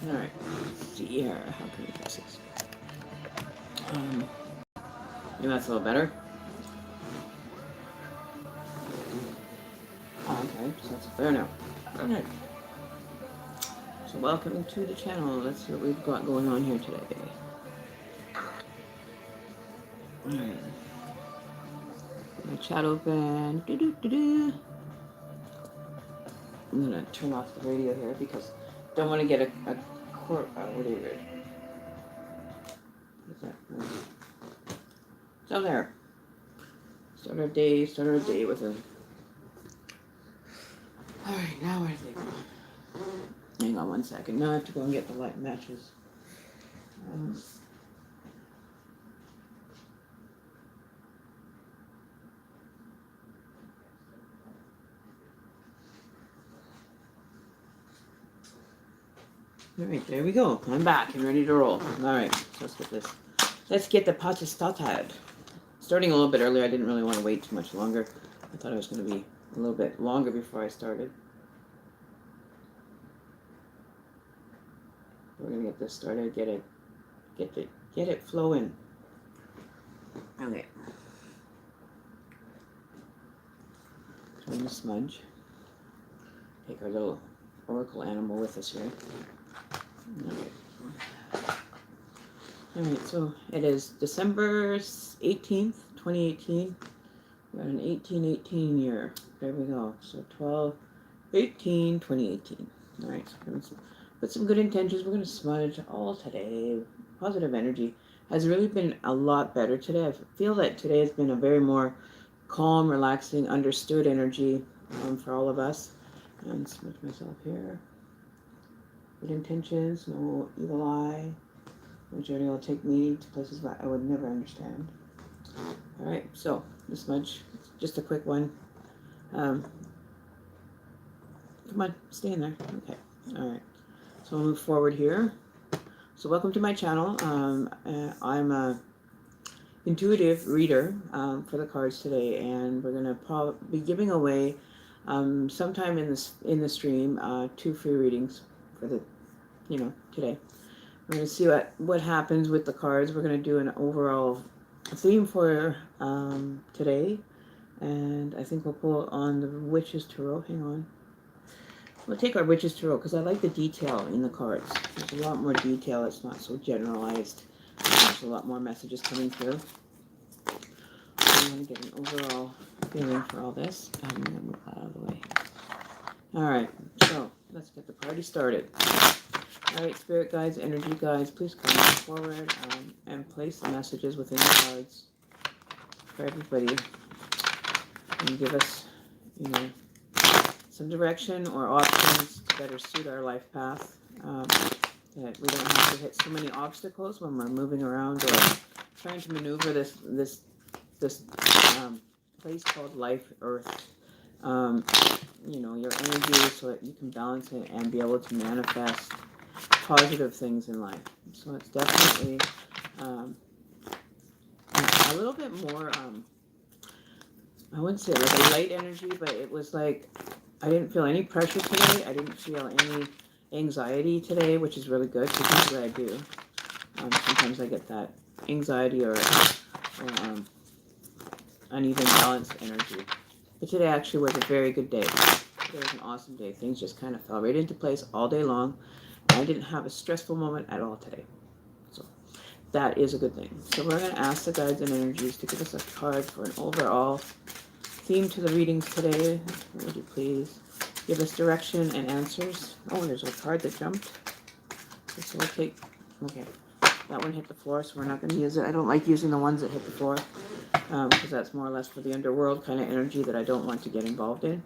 Alright. Let's see here. How can we fix this? Maybe that's a little better. Oh, okay, so that's clear now. Alright. So welcome to the channel. Let's see what we've got going on here today. Alright. My chat open. I'm gonna turn off the radio here because I don't want to get a what are you read? What's that? So there. Start our day with a... Alright, now where do they go? Hang on one second. Now I have to go and get the light matches. Alright, there we go. I'm back and ready to roll. Alright, so let's get this. Let's get the party started. Starting a little bit earlier, I didn't really want to wait too much longer. I thought it was going to be a little bit longer before I started. We're going to get this started, get it flowing. Okay. Turn the smudge. Take our little oracle animal with us here. Alright, so it is December 18th, 2018. We're an 1818 year. There we go. So 12/18/2018. Alright, so we're going to put some good intentions. We're going to smudge all today. Positive energy has really been a lot better today. I feel that today has been a very more calm, relaxing, understood energy for all of us. And smudge myself here. Good intentions, no evil eye. My journey will take me to places where I would never understand. Alright, so this much, just a quick one. Come on, stay in there. Okay, alright. So I'll move forward here. So welcome to my channel. I'm a intuitive reader for the cards today, and we're going to be giving away sometime in the stream 2 free readings for the today. We're going to see what happens with the cards. We're going to do an overall theme for today, and I think we'll pull on the Witch's Tarot. Hang on. We'll take our Witch's Tarot because I like the detail in the cards. There's a lot more detail. It's not so generalized. There's a lot more messages coming through. I'm going to get an overall feeling for all this. I'm going to move that out of the way. Alright, so let's get the party started. Alright, spirit guides, energy guides, please come forward and place the messages within the cards for everybody. And give us, some direction or options to better suit our life path. That we don't have to hit so many obstacles when we're moving around or trying to maneuver this place called life, Earth. Your energy so that you can balance it and be able to manifest positive things in life. So it's definitely a little bit more, I wouldn't say like a light energy, but it was like, I didn't feel any pressure today. I didn't feel any anxiety today, which is really good because usually I do. Sometimes I get that anxiety or uneven balanced energy. But today actually was a very good day. Today was an awesome day. Things just kind of fell right into place all day long. I didn't have a stressful moment at all today. So that is a good thing. So we're going to ask the guides and energies to give us a card for an overall theme to the readings today. Would you please give us direction and answers? Oh, there's a card that jumped. So we'll take, okay. That one hit the floor, so we're not going to use it. I don't like using the ones that hit the floor because that's more or less for the underworld kind of energy that I don't want to get involved in.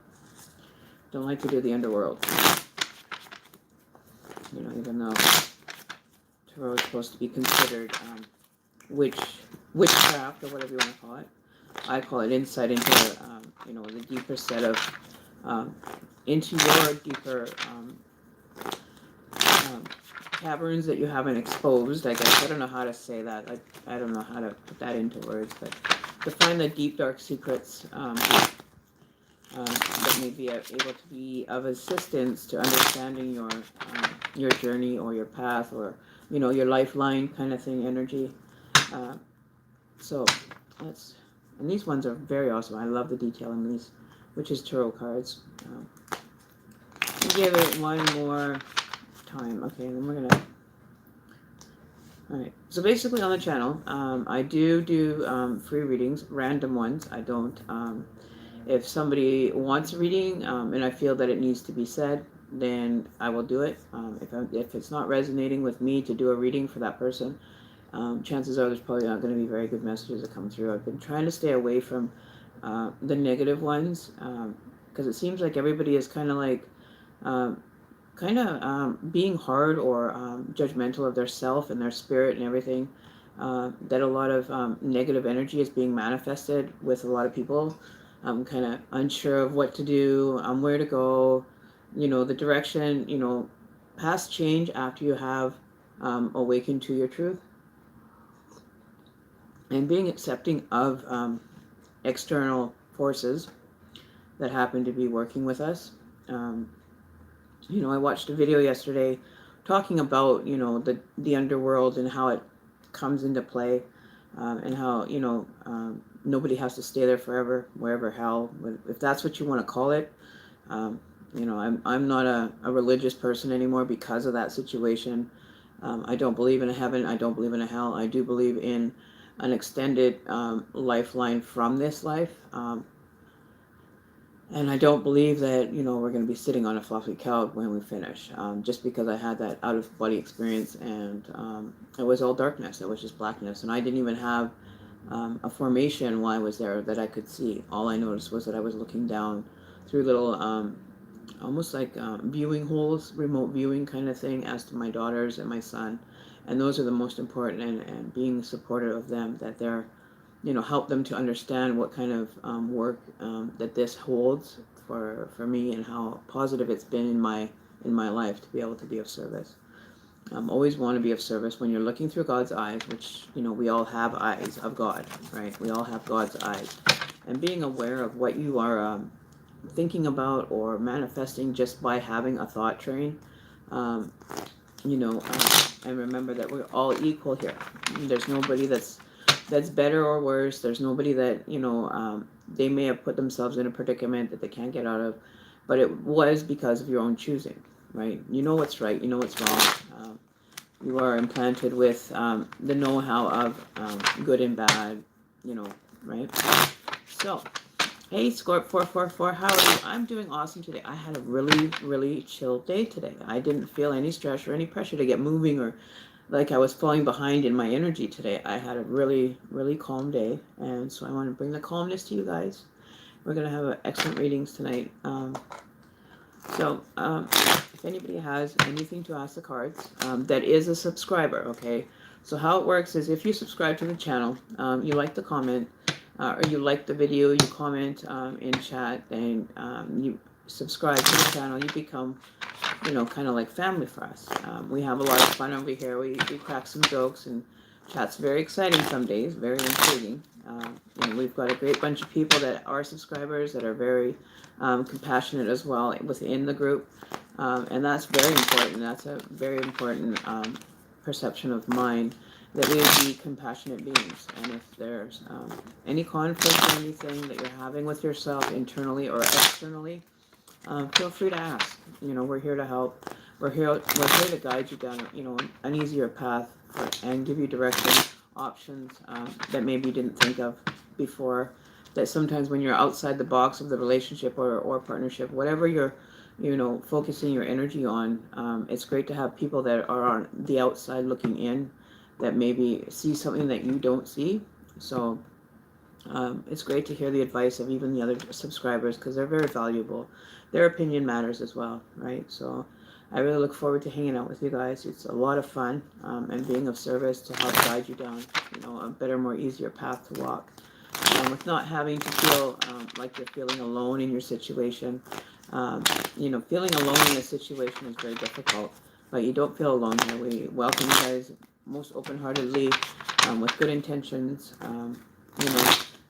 Don't like to do the underworld. Even though tarot is supposed to be considered witchcraft or whatever you want to call it. I call it insight into, the deeper set of, into your deeper caverns that you haven't exposed, I guess. I don't know how to say that. I don't know how to put that into words, but to find the deep, dark secrets that may be able to be of assistance to understanding your your journey or your path, or your lifeline kind of thing energy. Uh, so that's, and these ones are very awesome. I love the detail in these, which is tarot cards. Give it one more time. Okay, then we're gonna. All right. So basically, on the channel, I do free readings, random ones. I don't. If somebody wants a reading and I feel that it needs to be said, then I will do it. If it's not resonating with me to do a reading for that person, chances are there's probably not going to be very good messages that come through. I've been trying to stay away from the negative ones because it seems like everybody is kind of like being hard or judgmental of their self and their spirit and everything. That a lot of negative energy is being manifested with a lot of people. I'm kind of unsure of what to do, where to go, the direction, past change after you have awakened to your truth. And being accepting of external forces that happen to be working with us. I watched a video yesterday talking about, the underworld and how it comes into play, and how, nobody has to stay there forever, wherever hell, if that's what you want to call it. I'm not a religious person anymore because of that situation. I don't believe in a heaven. I don't believe in a hell. I do believe in an extended lifeline from this life. And I don't believe that, we're going to be sitting on a fluffy couch when we finish. Just because I had that out-of-body experience, and it was all darkness. It was just blackness. And I didn't even have a formation while I was there that I could see. All I noticed was that I was looking down through little, almost like viewing holes, remote viewing kind of thing, as to my daughters and my son. And those are the most important, and being supportive of them, that they're, help them to understand what kind of work that this holds for me, and how positive it's been in my life to be able to be of service. Always want to be of service when you're looking through God's eyes, which, we all have eyes of God, right? We all have God's eyes. And being aware of what you are thinking about or manifesting just by having a thought train. And remember that we're all equal here. There's nobody that's better or worse. There's nobody that, they may have put themselves in a predicament that they can't get out of, but it was because of your own choosing, right? You know what's right, you know what's wrong. You are implanted with the know-how of good and bad, right? So, hey, Scorp 444, how are you? I'm doing awesome today. I had a really, really chill day today. I didn't feel any stress or any pressure to get moving, or like I was falling behind in my energy today. I had a really, really calm day, and so I want to bring the calmness to you guys. We're going to have excellent readings tonight. If anybody has anything to ask the cards, that is a subscriber, okay? So how it works is, if you subscribe to the channel, you like the comment, or you like the video, you comment in chat, and you subscribe to the channel, you become, kind of like family for us. We have a lot of fun over here. We crack some jokes, and chat's very exciting some days, very intriguing. We've got a great bunch of people that are subscribers that are very compassionate as well within the group. And that's very important. That's a very important perception of mine, that we would be compassionate beings. And if there's any conflict or anything that you're having with yourself internally or externally, feel free to ask. We're here to help. We're here to guide you down, an easier path, and give you direction, options that maybe you didn't think of before. That sometimes when you're outside the box of the relationship or partnership, whatever you're, focusing your energy on, it's great to have people that are on the outside looking in, that maybe see something that you don't see. So it's great to hear the advice of even the other subscribers, because they're very valuable. Their opinion matters as well, right? So I really look forward to hanging out with you guys. It's a lot of fun, and being of service to help guide you down, a better, more easier path to walk, with not having to feel like you're feeling alone in your situation. Feeling alone in a situation is very difficult, but you don't feel alone here. We welcome you guys most open-heartedly, with good intentions, and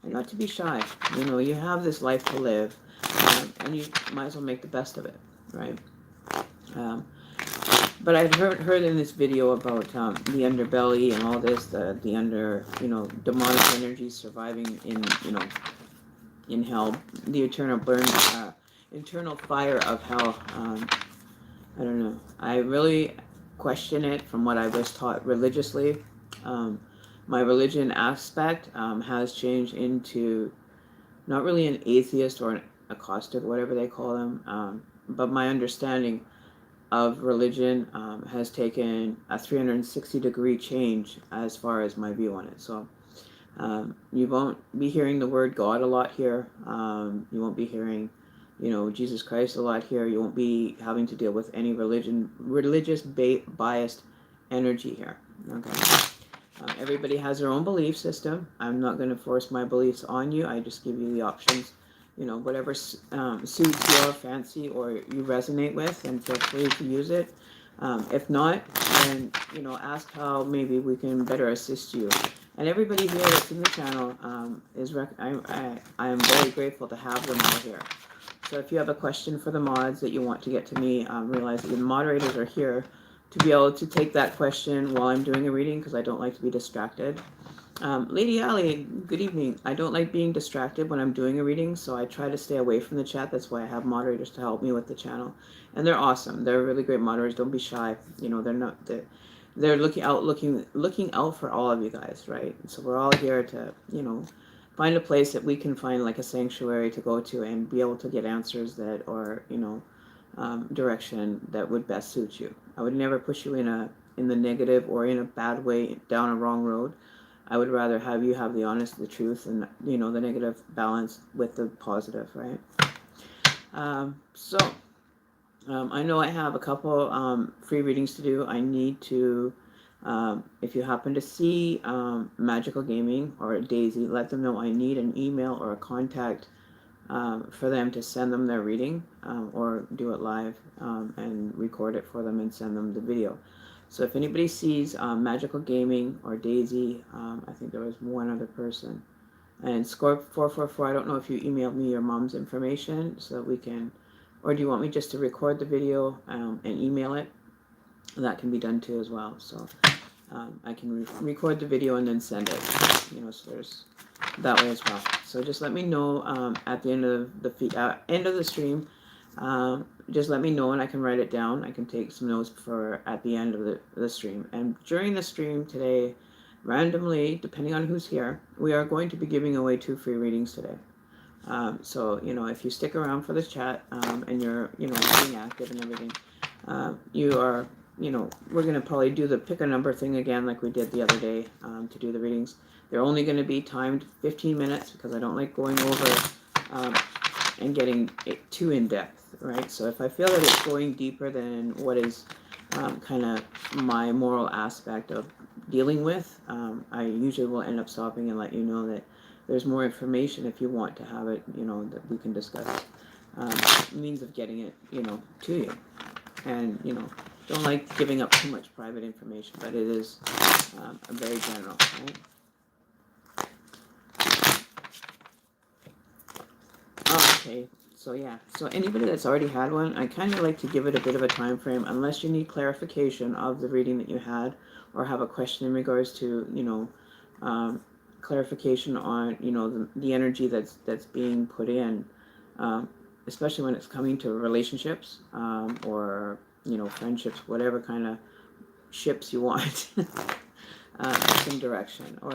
not to be shy. You have this life to live, and you might as well make the best of it, right? but I've heard in this video about the underbelly and all this, the under, demonic energy surviving in, in hell, the eternal internal fire of hell. I don't know. I really question it from what I was taught religiously. My religion aspect has changed into not really an atheist or an agnostic, whatever they call them, but my understanding of religion has taken a 360-degree change as far as my view on it. So you won't be hearing the word God a lot here. You won't be hearing, Jesus Christ a lot here. You won't be having to deal with any religious biased energy here. Okay. Everybody has their own belief system. I'm not going to force my beliefs on you. I just give you the options. Whatever suits your fancy or you resonate with, and feel free to use it. If not, then, ask how maybe we can better assist you. And everybody here that's in the channel, I am very grateful to have them all here. So if you have a question for the mods that you want to get to me, realize that the moderators are here to be able to take that question while I'm doing a reading, because I don't like to be distracted. Lady Allie, good evening. I don't like being distracted when I'm doing a reading, so I try to stay away from the chat. That's why I have moderators to help me with the channel. And they're awesome. They're really great moderators. Don't be shy. They're looking out for all of you guys, right? So we're all here to, find a place that we can find like a sanctuary to go to and be able to get answers that are, direction that would best suit you. I would never push you in the negative or in a bad way down a wrong road. I would rather have you have the honest, the truth, and the negative balance with the positive, right? I know I have a couple free readings to do. I need to, if you happen to see Magical Gaming or Daisy, let them know I need an email or a contact for them to send them their reading, or do it live and record it for them and send them the video. So if anybody sees Magical Gaming or Daisy, I think there was one other person, and Scorp 444, I don't know if you emailed me your mom's information so that we can, or do you want me just to record the video and email it? That can be done too as well. So I can record the video and then send it, so there's that way as well. So just let me know at the end of the stream. Just let me know and I can write it down. I can take some notes for at the end of the stream. And during the stream today, randomly, depending on who's here, we are going to be giving away 2 free readings today. So, if you stick around for this chat and you're, being active and everything, you are, we're going to probably do the pick a number thing again like we did the other day to do the readings. They're only going to be timed 15 minutes because I don't like going over and getting it too in-depth, right? So if I feel that it's going deeper than what is kind of my moral aspect of dealing with, I usually will end up stopping and let you know that there's more information if you want to have it, that we can discuss means of getting it, to you. And, don't like giving up too much private information, but it is very general, right? Okay, so yeah, so anybody that's already had one, I kind of like to give it a bit of a time frame, unless you need clarification of the reading that you had, or have a question in regards to, clarification on, the energy that's being put in, especially when it's coming to relationships, or, friendships, whatever kind of ships you want, some direction, or,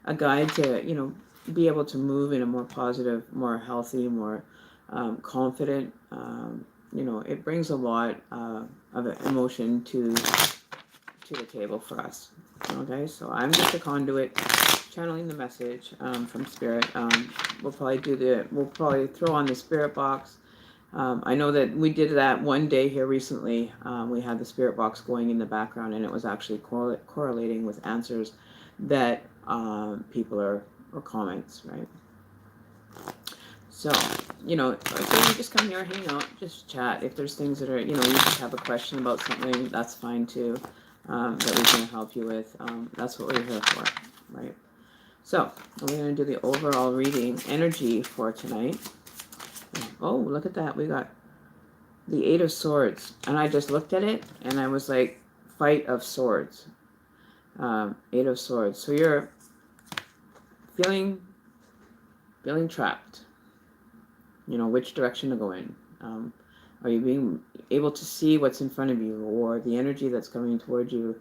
a guide to, be able to move in a more positive, more healthy, more confident. It brings a lot of emotion to the table for us. Okay, so I'm just a conduit channeling the message from Spirit. We'll probably throw on the Spirit box. I know that we did that one day here recently. We had the Spirit box going in the background, and it was actually correlating with answers that people are, or comments, right? So, you just come here, hang out, just chat. If there's things that are, you just have a question about something, that's fine too, that we can help you with. That's what we're here for, right? So, we're going to do the overall reading energy for tonight. Oh, look at that. We got the Eight of Swords, and I just looked at it and I was like, Fight of Swords. Eight of Swords. So you're feeling trapped. You know, which direction to go in. Are you being able to see what's in front of you, or the energy that's coming towards you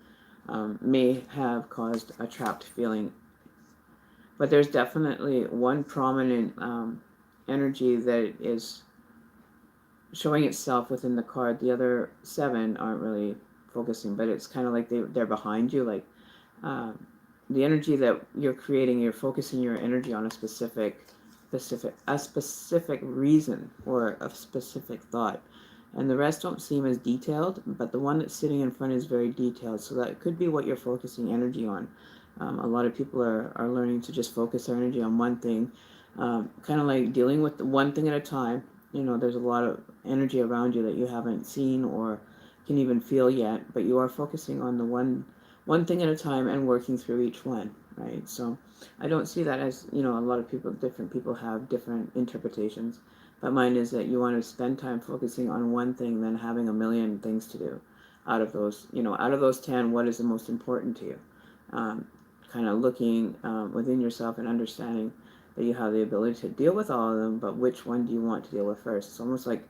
may have caused a trapped feeling? But there's definitely one prominent energy that is showing itself within the card. The other 7 aren't really focusing, but it's kind of like they're behind you. Like the energy that you're creating, you're focusing your energy on a specific reason or a specific thought, and the rest don't seem as detailed, but the one that's sitting in front is very detailed. So that could be what you're focusing energy on. A lot of people are learning to just focus their energy on one thing, kind of like dealing with one thing at a time. You know, there's a lot of energy around you that you haven't seen or can even feel yet, but you are focusing on the one thing at a time and working through each one, right? So I don't see that as, you know, a lot of people, different people have different interpretations, but mine is that you want to spend time focusing on one thing than having a million things to do. Out of those, you know, out of those 10, what is the most important to you? Kind of looking within yourself and understanding that you have the ability to deal with all of them, but which one do you want to deal with first? It's almost like,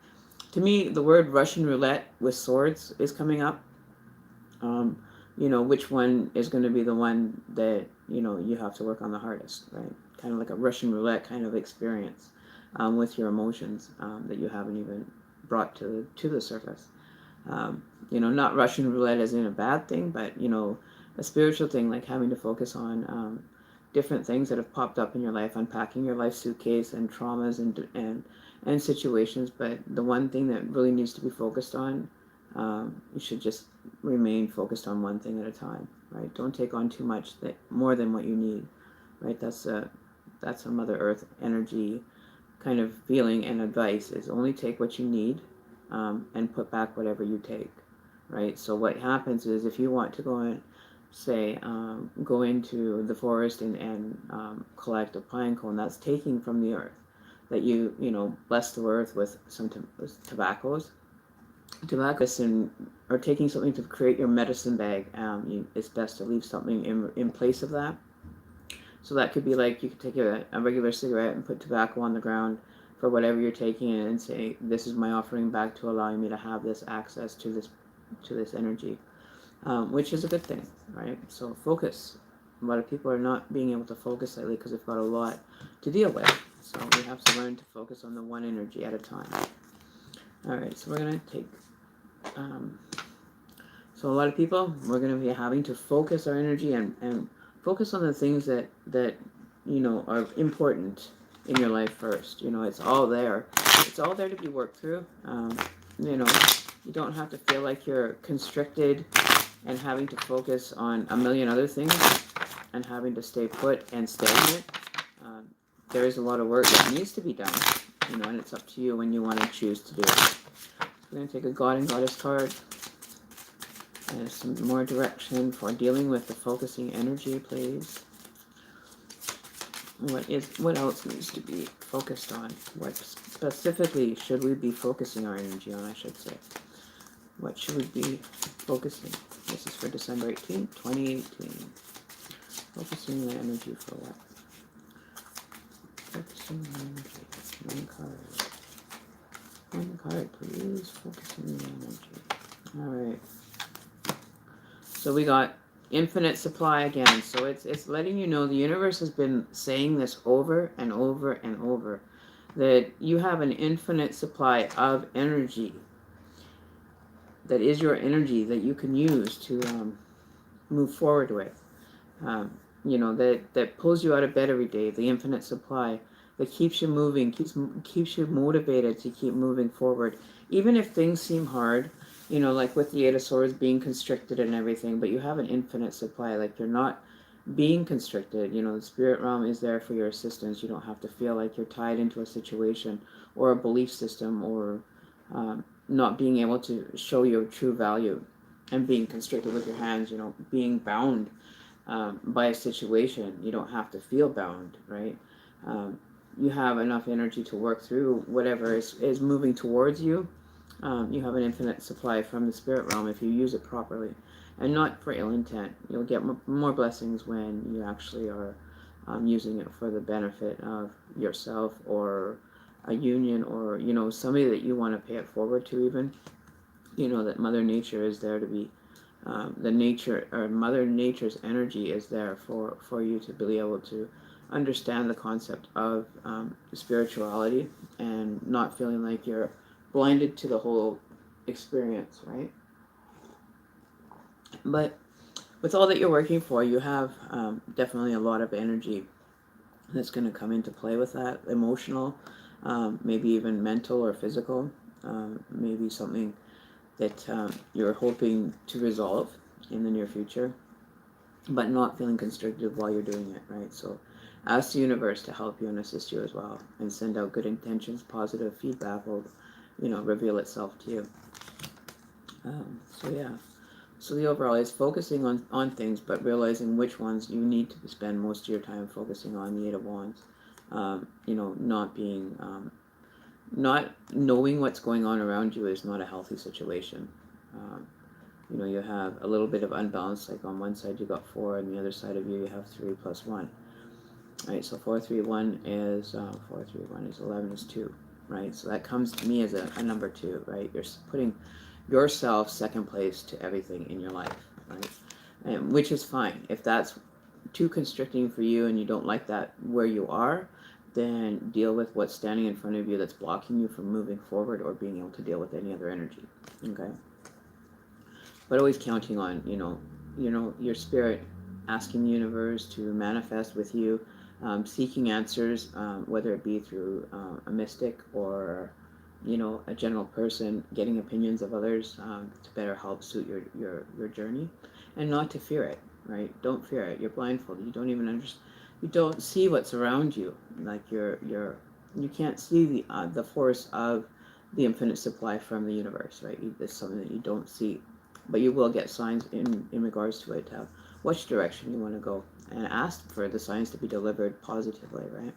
to me, the word Russian roulette with swords is coming up. You know, which one is going to be the one that, you know, you have to work on the hardest, right? Kind of like a Russian roulette kind of experience with your emotions that you haven't even brought to the surface. You know, not Russian roulette as in a bad thing, but, you know, a spiritual thing, like having to focus on different things that have popped up in your life, unpacking your life suitcase and traumas and situations. But the one thing that really needs to be focused on, you should just remain focused on one thing at a time, right? Don't take on too much, more than what you need, right? That's a Mother Earth energy kind of feeling and advice, is only take what you need and put back whatever you take, right? So what happens is, if you want to go and say go into the forest and collect a pine cone, that's taking from the earth, that you know, bless the earth with some tobaccos, or taking something to create your medicine bag. It's best to leave something in place of that. So that could be like, you could take a regular cigarette and put tobacco on the ground for whatever you're taking and say, this is my offering back to allowing me to have this access to this energy, which is a good thing, right? So focus. A lot of people are not being able to focus lately because they've got a lot to deal with. So we have to learn to focus on the one energy at a time. All right, so we're going to take... so a lot of people, we're going to be having to focus our energy and focus on the things that you know, are important in your life first. You know, it's all there. It's all there to be worked through. You know, you don't have to feel like you're constricted and having to focus on a million other things and having to stay put and stagnant. There is a lot of work that needs to be done, you know, and it's up to you when you want to choose to do it. We're going to take a God and Goddess card. And some more direction for dealing with the focusing energy, please. What else needs to be focused on? What specifically should we be focusing our energy on, I should say? What should we be focusing? This is for December 18th, 2018. Focusing the energy for what? Focusing the energy. One card. One card, please. Focusing the energy. Alright. So we got infinite supply again. So it's letting you know, the universe has been saying this over and over and over, that you have an infinite supply of energy. That is your energy that you can use to move forward with. You know, that pulls you out of bed every day, the infinite supply that keeps you moving, keeps you motivated to keep moving forward. Even if things seem hard, you know, like with the Eight of Swords being constricted and everything, but you have an infinite supply. Like, you're not being constricted. You know, the spirit realm is there for your assistance. You don't have to feel like you're tied into a situation or a belief system, or not being able to show your true value and being constricted with your hands, you know, being bound by a situation. You don't have to feel bound, right? You have enough energy to work through whatever is moving towards you, You have an infinite supply from the spirit realm if you use it properly, and not for ill intent. You'll get more blessings when you actually are using it for the benefit of yourself or a union, or somebody that you want to pay it forward to. Even that Mother Nature is there to be the nature, or Mother Nature's energy is there for you to be able to understand the concept of spirituality and not feeling like you're blinded to the whole experience, right? But with all that you're working for, you have definitely a lot of energy that's going to come into play with that, emotional, maybe even mental or physical, maybe something that you're hoping to resolve in the near future, but not feeling constricted while you're doing it, right? So ask the universe to help you and assist you as well, and send out good intentions. Positive feedback will, reveal itself to you. So yeah. So the overall is focusing on things, but realizing which ones you need to spend most of your time focusing on. The Eight of Wands. Not being, not knowing what's going on around you is not a healthy situation. You have a little bit of unbalance, like on one side you got 4, and the other side of you have 3 plus 1. Right, so 4, 3, 1 is 4, 3, 1 is 11 is 2, right? So that comes to me as a number 2, right? You're putting yourself second place to everything in your life, right? And which is fine. If that's too constricting for you and you don't like that where you are, then deal with what's standing in front of you that's blocking you from moving forward or being able to deal with any other energy. Okay? But always counting on, your spirit, asking the universe to manifest with you, seeking answers, whether it be through a mystic or, a general person, getting opinions of others to better help suit your journey, and not to fear it, right? Don't fear it. You're blindfolded. You don't even understand. You don't see what's around you. Like you can't see the force of the infinite supply from the universe, right? It's something that you don't see, but you will get signs in regards to it, which direction you want to go, and ask for the signs to be delivered positively, right?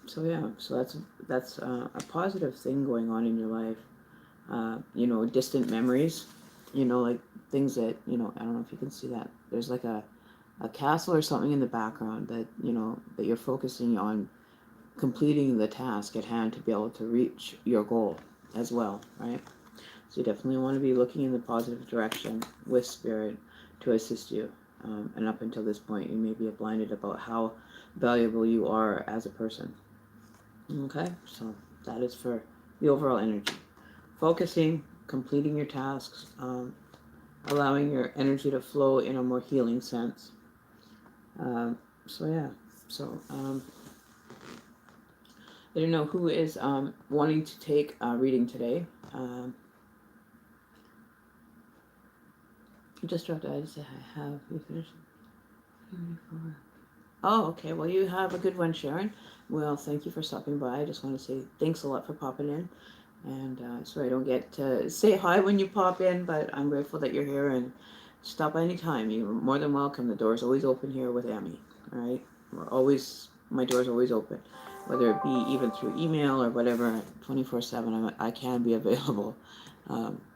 So yeah, so that's a positive thing going on in your life. Distant memories, like things that, I don't know if you can see that. There's like a castle or something in the background that, that you're focusing on completing the task at hand to be able to reach your goal as well, right? So you definitely want to be looking in the positive direction with spirit to assist you. And up until this point, you may be blinded about how valuable you are as a person. Okay, so that is for the overall energy. Focusing, completing your tasks, allowing your energy to flow in a more healing sense. So yeah, so I don't know who is wanting to take a reading today. Just dropped out. I just said I have. You finished? Oh, okay. Well, you have a good one, Sharon. Well, thank you for stopping by. I just want to say thanks a lot for popping in. And sorry I don't get to say hi when you pop in, but I'm grateful that you're here, and stop by anytime. You're more than welcome. The door's always open here with Amy. All right? My door's always open. Whether it be even through email or whatever, 24/7, I can be available.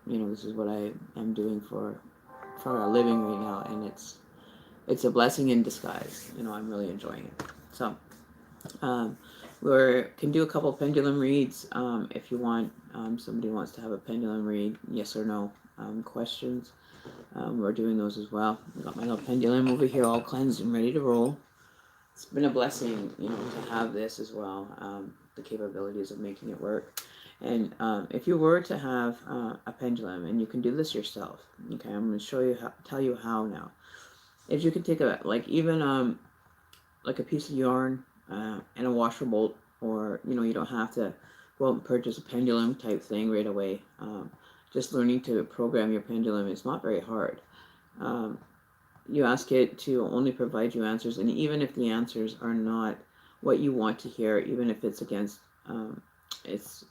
This is what I am doing for a living right now, and it's a blessing in disguise. I'm really enjoying it. So, we can do a couple pendulum reads if you want. Somebody wants to have a pendulum read, yes or no questions. We're doing those as well. I got my little pendulum over here all cleansed and ready to roll. It's been a blessing, to have this as well, the capabilities of making it work. And if you were to have a pendulum, and you can do this yourself, okay, I'm going to tell you how now. Is you can take like a piece of yarn and a washer bolt, or you don't have to go out and purchase a pendulum type thing right away. Just learning to program your pendulum is not very hard. You ask it to only provide you answers, and even if the answers are not what you want to hear, even if it's against it's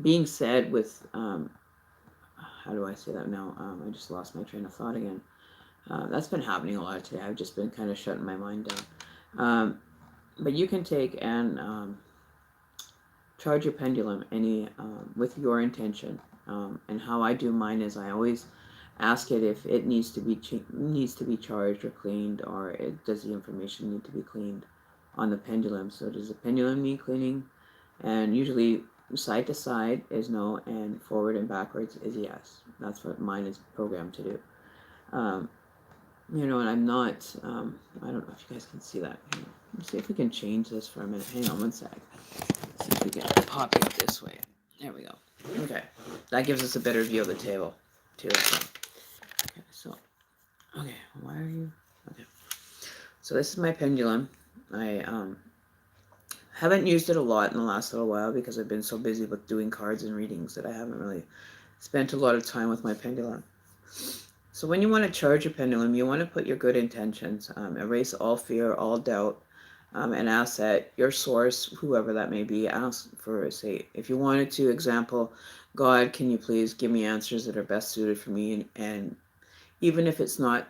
being said with how do I say that now? I just lost my train of thought again. That's been happening a lot today. I've just been kind of shutting my mind down. But you can take and charge your pendulum with your intention. And how I do mine is I always ask it if it needs to be charged or cleaned, or does the information need to be cleaned on the pendulum. So does the pendulum need cleaning? And usually side to side is no, and forward and backwards is yes. That's what mine is programmed to do. And I'm not, I don't know if you guys can see that. Let's see if we can change this for a minute. Hang on one sec. See if we can pop it this way. There we go. Okay. That gives us a better view of the table, too. Okay, why are you? Okay. So this is my pendulum. I haven't used it a lot in the last little while because I've been so busy with doing cards and readings that I haven't really spent a lot of time with my pendulum. So when you want to charge a pendulum, you want to put your good intentions, erase all fear, all doubt, and ask that your source, whoever that may be, ask for, say, if you wanted to, example, God, can you please give me answers that are best suited for me? And even if it's not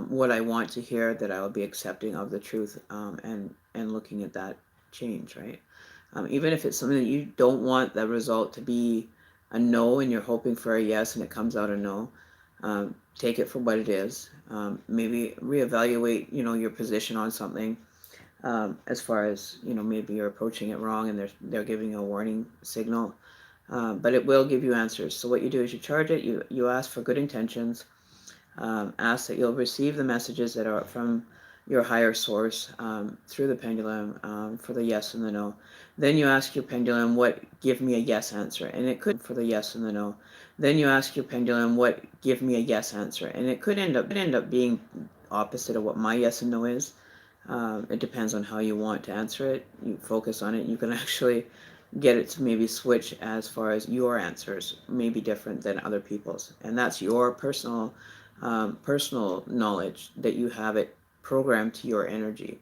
what I want to hear, that I will be accepting of the truth, and looking at that change, right? Even if it's something that you don't want the result to be a no and you're hoping for a yes and it comes out a no, take it for what it is. Maybe reevaluate, your position on something, as far as, maybe you're approaching it wrong and they're giving you a warning signal. But it will give you answers. So what you do is you charge it, you ask for good intentions, ask that you'll receive the messages that are from your higher source, through the pendulum, for the yes and the no. Then you ask your pendulum, what give me a yes answer, and it could for the yes and the no. Then you ask your pendulum, what give me a yes answer, and it could end up being opposite of what my yes and no is. It depends on how you want to answer it. You focus on it, you can actually get it to maybe switch as far as your answers may be different than other people's, and that's your personal knowledge that you have it programmed to your energy.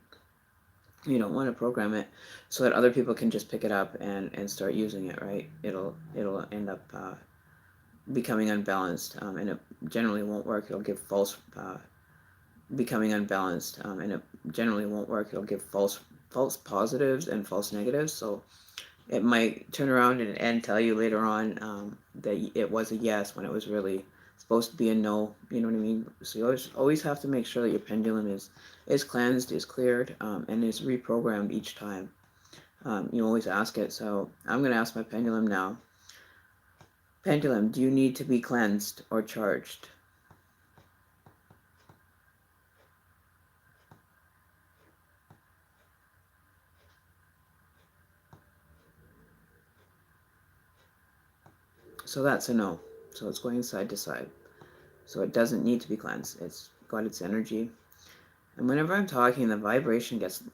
You don't want to program it so that other people can just pick it up and start using it, right? It'll end up becoming unbalanced, and it generally won't work. It'll give false becoming unbalanced, and it generally won't work. It'll give false positives and false negatives. So it might turn around and tell you later on, that it was a yes when it was really supposed to be a no. You know what I mean? So you always have to make sure that your pendulum is cleansed, is cleared, and is reprogrammed each time. You always ask it. So I'm going to ask my pendulum now. Pendulum, do you need to be cleansed or charged? So that's a no. So it's going side to side. So it doesn't need to be cleansed. It's got its energy. And whenever I'm talking, the vibration gets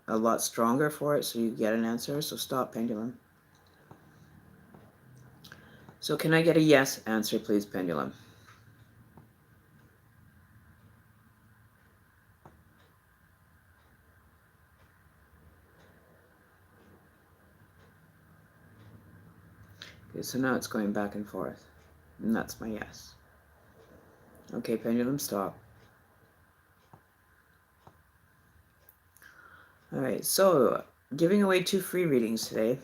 a lot stronger for it, so you get an answer. So stop, pendulum. So can I get a yes answer, please, pendulum? Okay, so now it's going back and forth. And that's my yes. Okay, pendulum, stop. Alright, so giving away 2 free readings today.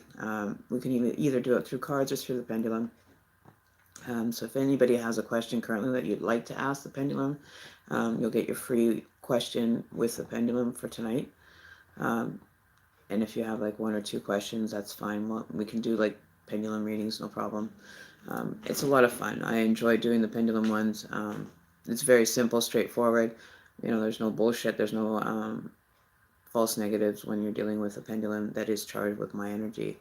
We can either do it through cards or through the pendulum. So if anybody has a question currently that you'd like to ask the pendulum, you'll get your free question with the pendulum for tonight. And if you have like 1 or 2 questions, that's fine. We can do like pendulum readings, no problem. It's a lot of fun. I enjoy doing the pendulum ones. It's very simple, straightforward. There's no bullshit. There's no false negatives when you're dealing with a pendulum that is charged with my energy,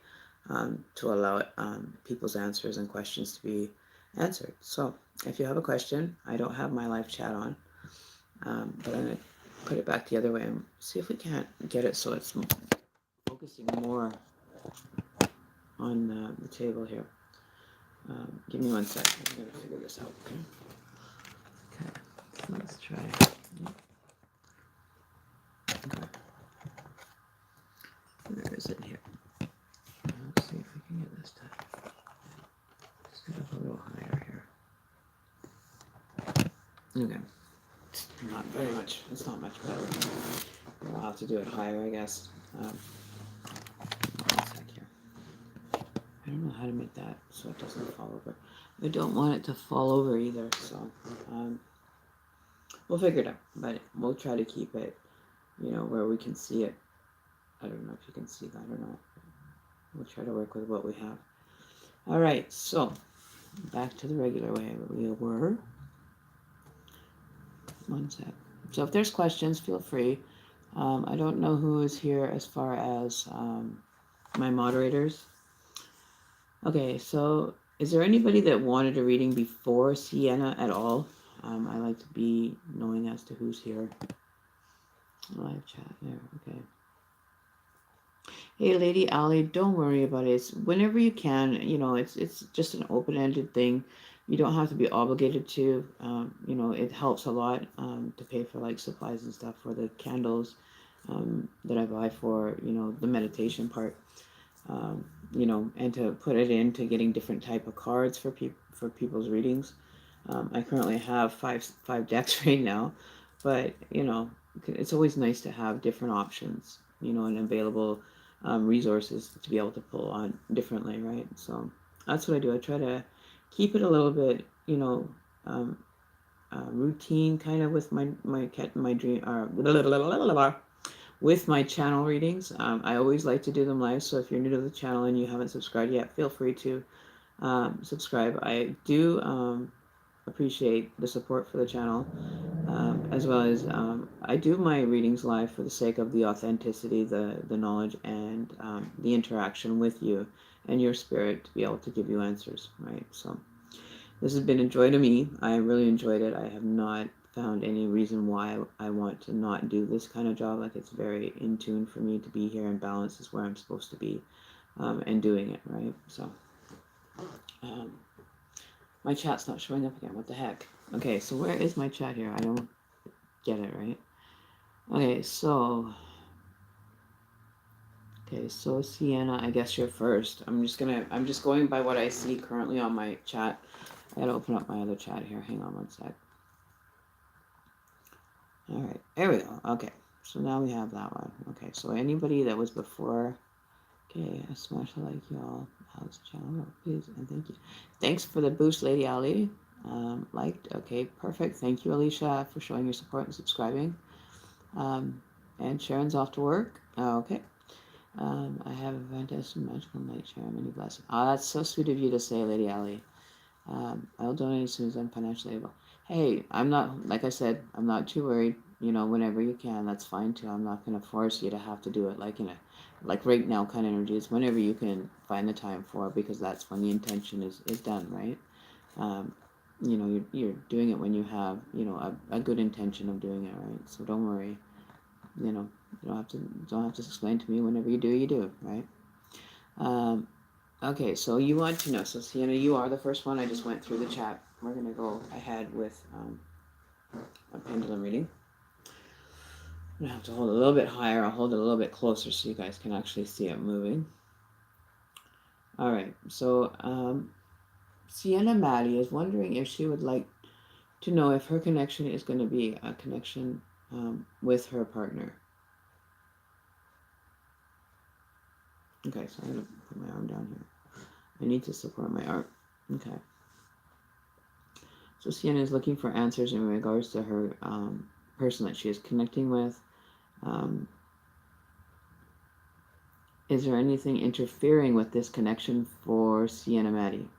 to allow people's answers and questions to be answered. So if you have a question, I don't have my live chat on, but I'm going to put it back the other way and see if we can't get it so it's focusing more on the table here. Give me 1 second. I'm going to figure this out. Okay. So let's try. Okay. Where is it here? Let's see if we can get this time. Set up a little higher here. Okay. Not very much. It's not much better. I'll have to do it higher, I guess. 1 sec here. I don't know how to make that so it doesn't fall over. I don't want it to fall over either, so we'll figure it out. But we'll try to keep it, where we can see it. I don't know if you can see that or not. We'll try to work with what we have. All right, so back to the regular way we were. One sec. So if there's questions, feel free. I don't know who is here as far as my moderators. Okay, so is there anybody that wanted a reading before Sienna at all? I like to be knowing as to who's here. Live chat there, okay. Hey, Lady Allie, don't worry about it. It's whenever you can, it's just an open-ended thing. You don't have to be obligated to. It helps a lot to pay for like supplies and stuff for the candles that I buy for, the meditation part. And to put it into getting different type of cards for people's readings. I currently have five decks right now, but it's always nice to have different options, and available resources to be able to pull on differently, right? So that's what I do. I try to keep it a little bit, routine kind of with my dream with my channel readings. I always like to do them live, so if you're new to the channel and you haven't subscribed yet, feel free to subscribe. I do appreciate the support for the channel, as well as I do my readings live for the sake of the authenticity, the knowledge, and the interaction with you and your spirit to be able to give you answers, right? So this has been a joy to me. I really enjoyed it. I have not found any reason why I want to not do this kind of job. Like, it's very in tune for me to be here, and balance is where I'm supposed to be, and doing it, right? So my chat's not showing up again. What the heck? Okay, so where is my chat here? I don't get it, right? Okay, so Sienna, I guess you're first. I'm just going by what I see currently on my chat. I gotta open up my other chat here. Hang on one sec. All right, there we go. Okay, so now we have that one. Okay, so anybody that was before. Okay, I smash like y'all. How's the channel? Please and thank you. Thanks for the boost, Lady Ali. Liked. Okay, perfect. Thank you, Alicia, for showing your support and subscribing. And Sharon's off to work. Okay. I have a fantastic magical night, Sharon. Many blessings. Oh, that's so sweet of you to say, Lady Ali. I'll donate as soon as I'm financially able. Hey, I'm not, like I said, I'm not too worried. Whenever you can, that's fine too. I'm not going to force you to have to do it like right now kind of energy. It's whenever you can find the time for it, because that's when the intention is done, right? You're doing it when you have, a good intention of doing it, right? So don't worry. You don't have to explain to me. Whenever you do, right? Okay, so you want to know. So Sienna, you are the first one. I just went through the chat. We're gonna go ahead with a pendulum reading. I'm gonna have to hold it a little bit higher. I'll hold it a little bit closer so you guys can actually see it moving. All right, so Sienna Maddie is wondering if she would like to know if her connection is going to be a connection with her partner. Okay, so I'm going to put my arm down here. I need to support my arm. Okay. So Sienna is looking for answers in regards to her person that she is connecting with. Is there anything interfering with this connection for Sienna Maddie?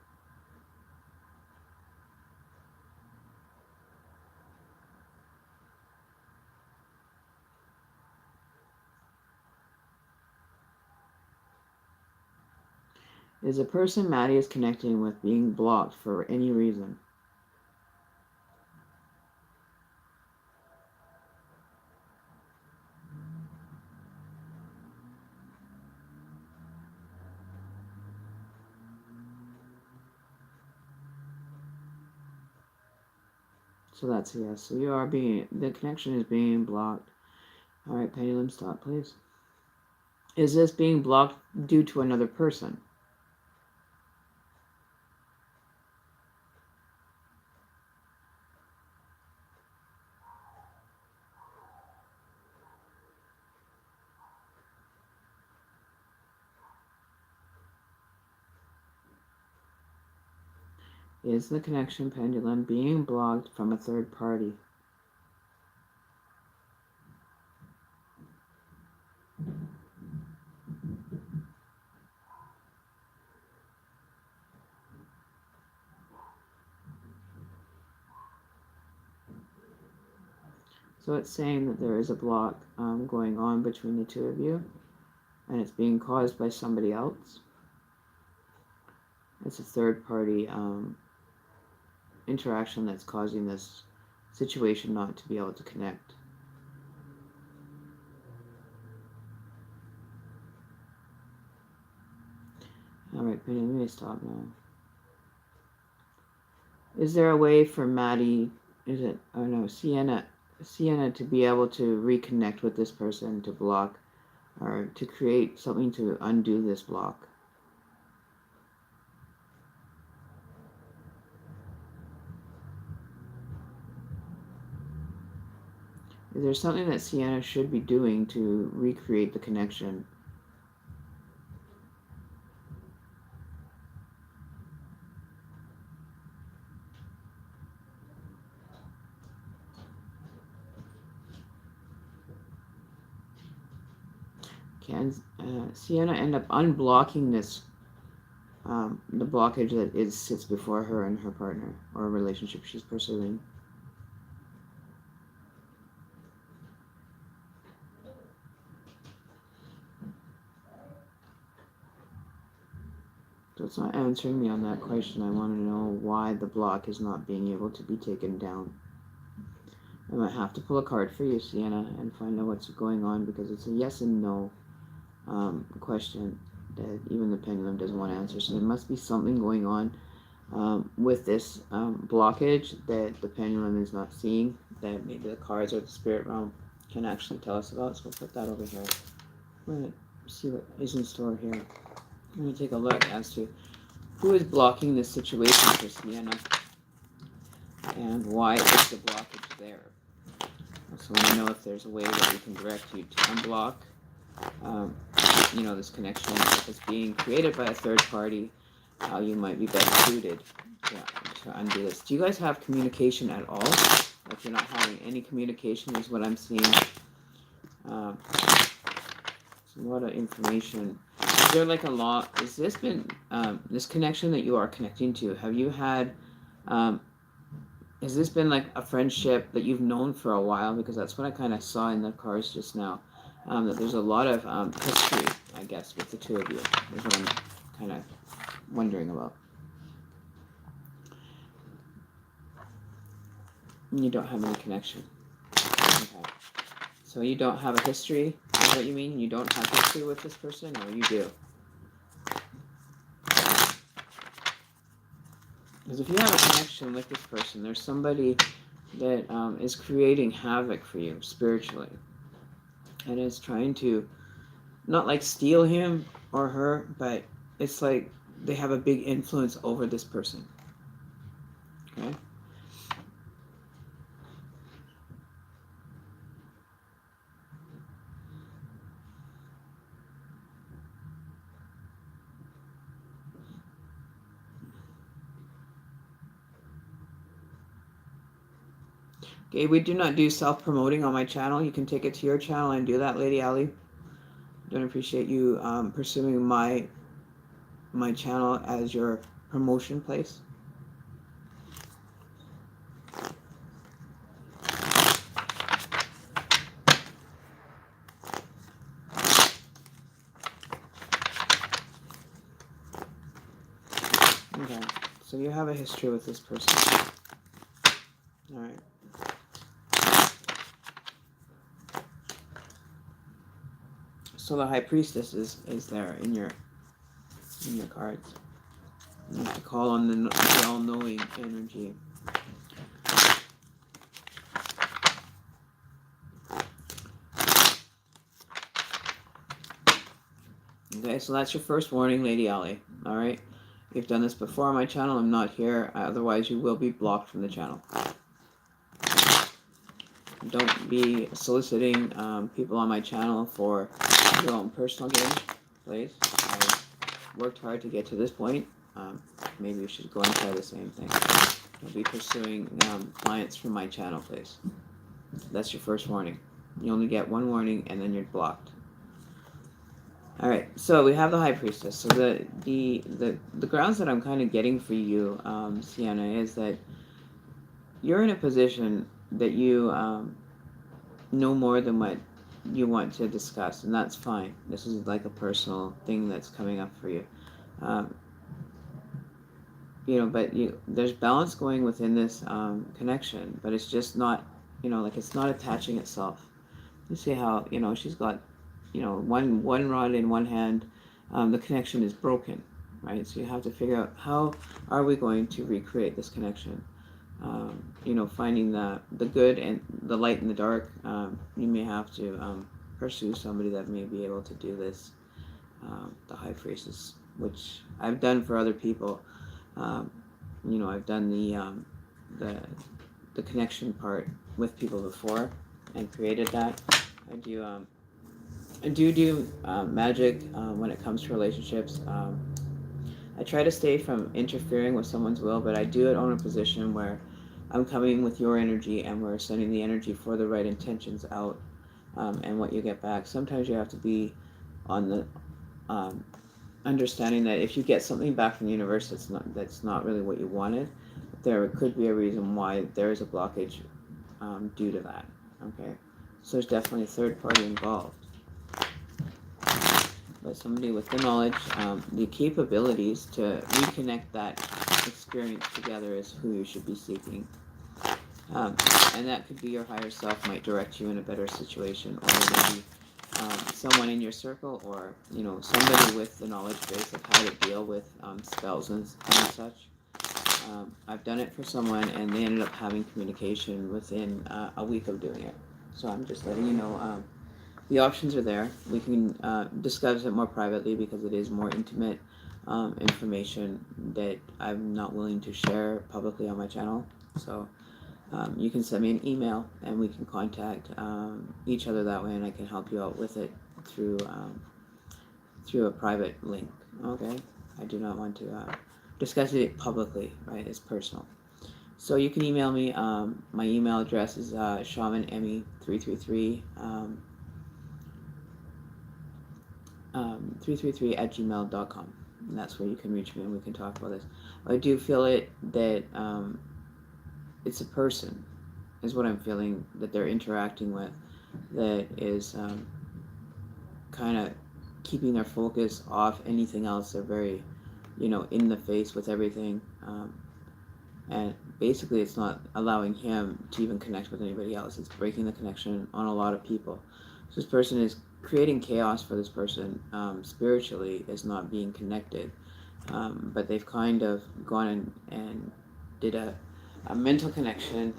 Is the person Maddie is connecting with being blocked for any reason? So that's a yes. So the connection is being blocked. All right, pendulum, stop, please. Is this being blocked due to another person? Is the connection pendulum being blocked from a third party? So it's saying that there is a block going on between the two of you, and it's being caused by somebody else. It's a third party interaction that's causing this situation not to be able to connect. Alright, Penny, let me stop now. Is there a way for Maddie, Sienna to be able to reconnect with this person, to block, or to create something to undo this block? Is there something that Sienna should be doing to recreate the connection? Can Sienna end up unblocking this, the blockage that sits before her and her partner, or a relationship she's pursuing? So it's not answering me on that question. I want to know why the block is not being able to be taken down. I might have to pull a card for you, Sienna, and find out what's going on, because it's a yes and no question that even the pendulum doesn't want to answer. So there must be something going on with this blockage that the pendulum is not seeing, that maybe the cards or the spirit realm can actually tell us about. So we'll put that over here. We're going to see what is in store here. I'm going to take a look as to who is blocking this situation for Sienna and why is the blockage there. So I want to know if there's a way that we can direct you to unblock this connection if it's being created by a third party, how you might be best suited to undo this. Do you guys have communication at all? If you're not having any communication is what I'm seeing. A lot of information. Is there like a lot? Has this been this connection that you are connecting to? Have you had? Has this been like a friendship that you've known for a while? Because that's what I kind of saw in the cards just now. That there's a lot of history, I guess, with the two of you. Is what I'm kind of wondering about. You don't have any connection. Okay. So you don't have a history, is what you mean? You don't have history with this person, or you do? Because if you have a connection with this person, there's somebody that is creating havoc for you spiritually. And is trying to, not like steal him or her, but it's like they have a big influence over this person. Okay? Okay, we do not do self-promoting on my channel. You can take it to your channel and do that, Lady Ali. Don't appreciate you pursuing my channel as your promotion place. Okay, so you have a history with this person. All right. So the High Priestess is there in your cards. You have to call on the all-knowing energy. Okay, so that's your first warning, Lady Ali. All right, you've done this before on my channel. I'm not here. Otherwise, you will be blocked from the channel. Don't be soliciting people on my channel for your own personal gain, please. I've worked hard to get to this point. maybe you should go and try the same thing. Don't be pursuing clients from my channel, please. That's your first warning. You only get one warning, and then you're blocked. All right, so we have the High Priestess. So the grounds that I'm kind of getting for you, Sienna, is that you're in a position that you know more than what you want to discuss, and that's fine. This is like a personal thing that's coming up for you. But there's balance going within this connection, but it's just not, like it's not attaching itself. You see how, she's got, one rod in one hand. The connection is broken, right? So you have to figure out, how are we going to recreate this connection? Finding the good and the light in the dark. You may have to pursue somebody that may be able to do this. The High Priestess, which I've done for other people. I've done the connection part with people before and created that. I do magic when it comes to relationships. I try to stay from interfering with someone's will, but I do it on a position where I'm coming with your energy and we're sending the energy for the right intentions out, and what you get back. Sometimes you have to be on the understanding that if you get something back from the universe that's not really what you wanted, there could be a reason why there is a blockage due to that. Okay, so there's definitely a third party involved, but somebody with the knowledge, the capabilities to reconnect that experience together is who you should be seeking. And that could be your higher self might direct you in a better situation, or maybe someone in your circle, or somebody with the knowledge base of how to deal with spells and such. I've done it for someone, and they ended up having communication within a week of doing it. So I'm just letting you know, the options are there. We can discuss it more privately because it is more intimate information that I'm not willing to share publicly on my channel. So you can send me an email and we can contact each other that way, and I can help you out with it through a private link. Okay, I do not want to discuss it publicly, right? It's personal. So you can email me. My email address is shamanemmy333 333@gmail.com, and that's where you can reach me and we can talk about this. I do feel that it's a person is what I'm feeling that they're interacting with, that is kind of keeping their focus off anything else. They're very in the face with everything, and basically it's not allowing him to even connect with anybody else. It's breaking the connection on a lot of people. So this person is creating chaos for this person. Spiritually is not being connected, but they've kind of gone and did a mental connection.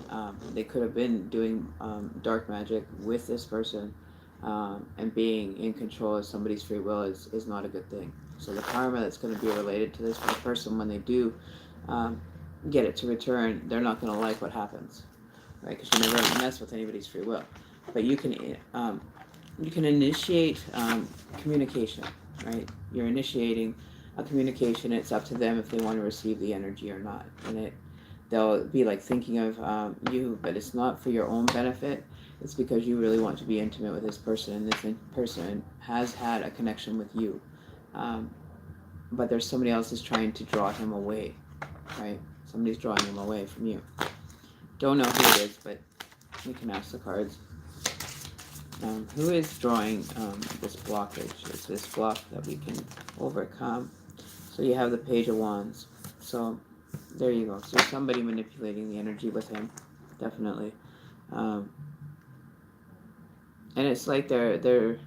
They could have been doing dark magic with this person, and being in control of somebody's free will is not a good thing. So the karma that's going to be related to this for the person, when they do get it to return, they're not going to like what happens, right? Because you never mess with anybody's free will, but you can initiate communication, right? You're initiating a communication. It's up to them if they want to receive the energy or not, and they'll be like thinking of you, but it's not for your own benefit. It's because you really want to be intimate with this person, and this person has had a connection with you, but there's somebody else is trying to draw him away, right? Somebody's drawing him away from you. Don't know who it is, but we can ask the cards. Who is drawing this blockage? It's this block that we can overcome. So you have the Page of Wands. So there you go. So somebody manipulating the energy with him, definitely. And it's like they're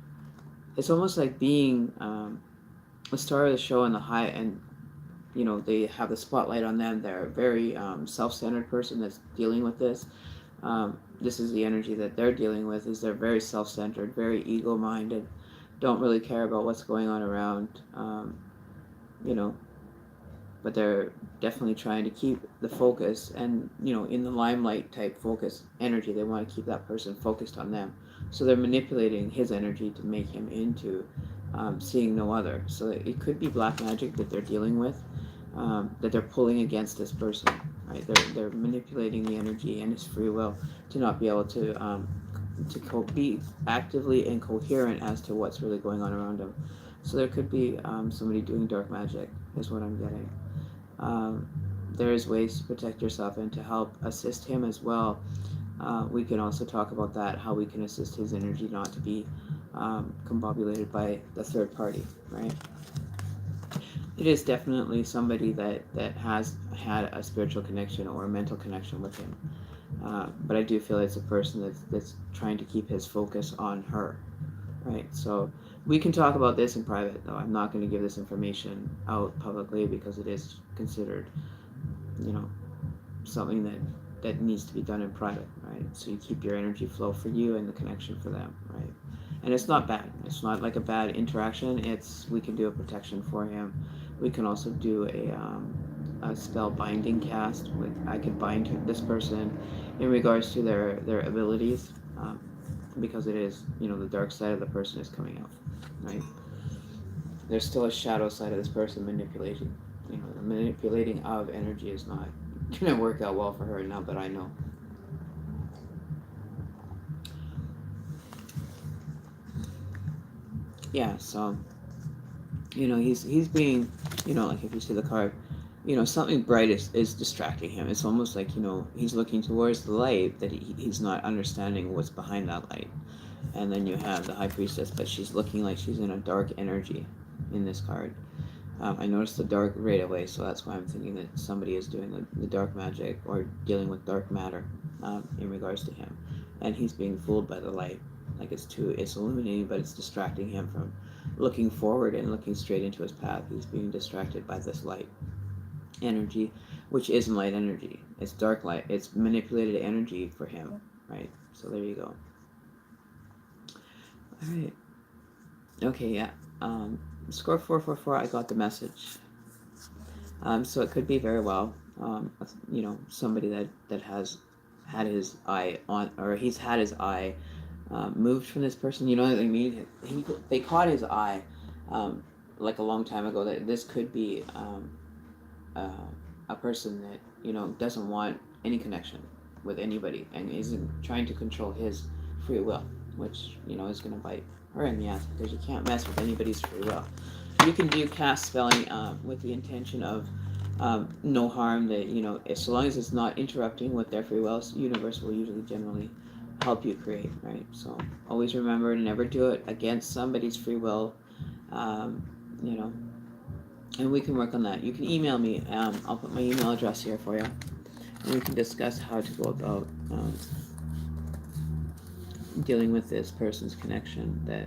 it's almost like being the star of the show and the high, and they have the spotlight on them. They're a very self-centered person that's dealing with this. This is the energy that they're dealing with, is they're very self-centered, very ego-minded, don't really care about what's going on around, but they're definitely trying to keep the focus, and in the limelight type focus energy, they want to keep that person focused on them. So they're manipulating his energy to make him into seeing no other. So it could be black magic that they're dealing with, that they're pulling against this person, right? They're manipulating the energy and his free will to not be able to be actively and coherent as to what's really going on around him. So there could be somebody doing dark magic, is what I'm getting. There's ways to protect yourself and to help assist him as well. We can also talk about that, how we can assist his energy not to be combobulated by the third party, right? It is definitely somebody that has had a spiritual connection or a mental connection with him. But I do feel it's a person that's trying to keep his focus on her, right? So we can talk about this in private, though. I'm not going to give this information out publicly because it is considered, you know, something that needs to be done in private, right? So you keep your energy flow for you and the connection for them, right? And it's not bad. It's not like a bad interaction. We can do a protection for him. We can also do a spell binding cast. I could bind this person in regards to their abilities, because it is, the dark side of the person is coming out, right? There's still a shadow side of this person manipulating. The manipulating of energy is not going to work out well for her now that I know. Yeah, so he's being, like if you see the card, something bright is distracting him. It's almost like, he's looking towards the light, that he's not understanding what's behind that light. And then you have the high priestess, but she's looking like she's in a dark energy in this card. I noticed the dark right away, so that's why I'm thinking that somebody is doing the dark magic or dealing with dark matter in regards to him. And he's being fooled by the light. Like it's illuminating, but it's distracting him from looking forward and looking straight into his path. He's being distracted by this light energy, which isn't light energy. It's dark light. It's manipulated energy for him, right? So there you go. All right. Okay, yeah. Score 444, I got the message. So it could be very well, somebody that has had his eye on, or he's had his eye moved from this person. You know what I mean? They caught his eye like a long time ago. That this could be a person that doesn't want any connection with anybody and isn't trying to control his free will, which is going to bite her in the ass, because you can't mess with anybody's free will. You can do cast spelling with the intention of no harm, that so long as it's not interrupting with their free will, the universe will usually generally help you create, right? So always remember to never do it against somebody's free will, and we can work on that. You can email me. I'll put my email address here for you, and we can discuss how to go about dealing with this person's connection that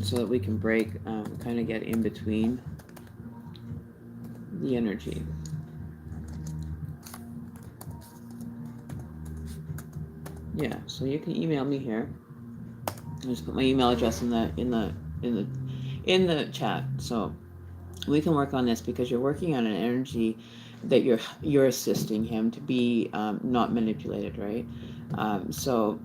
so that we can break, kind of get in between the energy. Yeah, so you can email me here. I'll just put my email address in the chat, so we can work on this, because you're working on an energy that you're assisting him to be not manipulated, right? So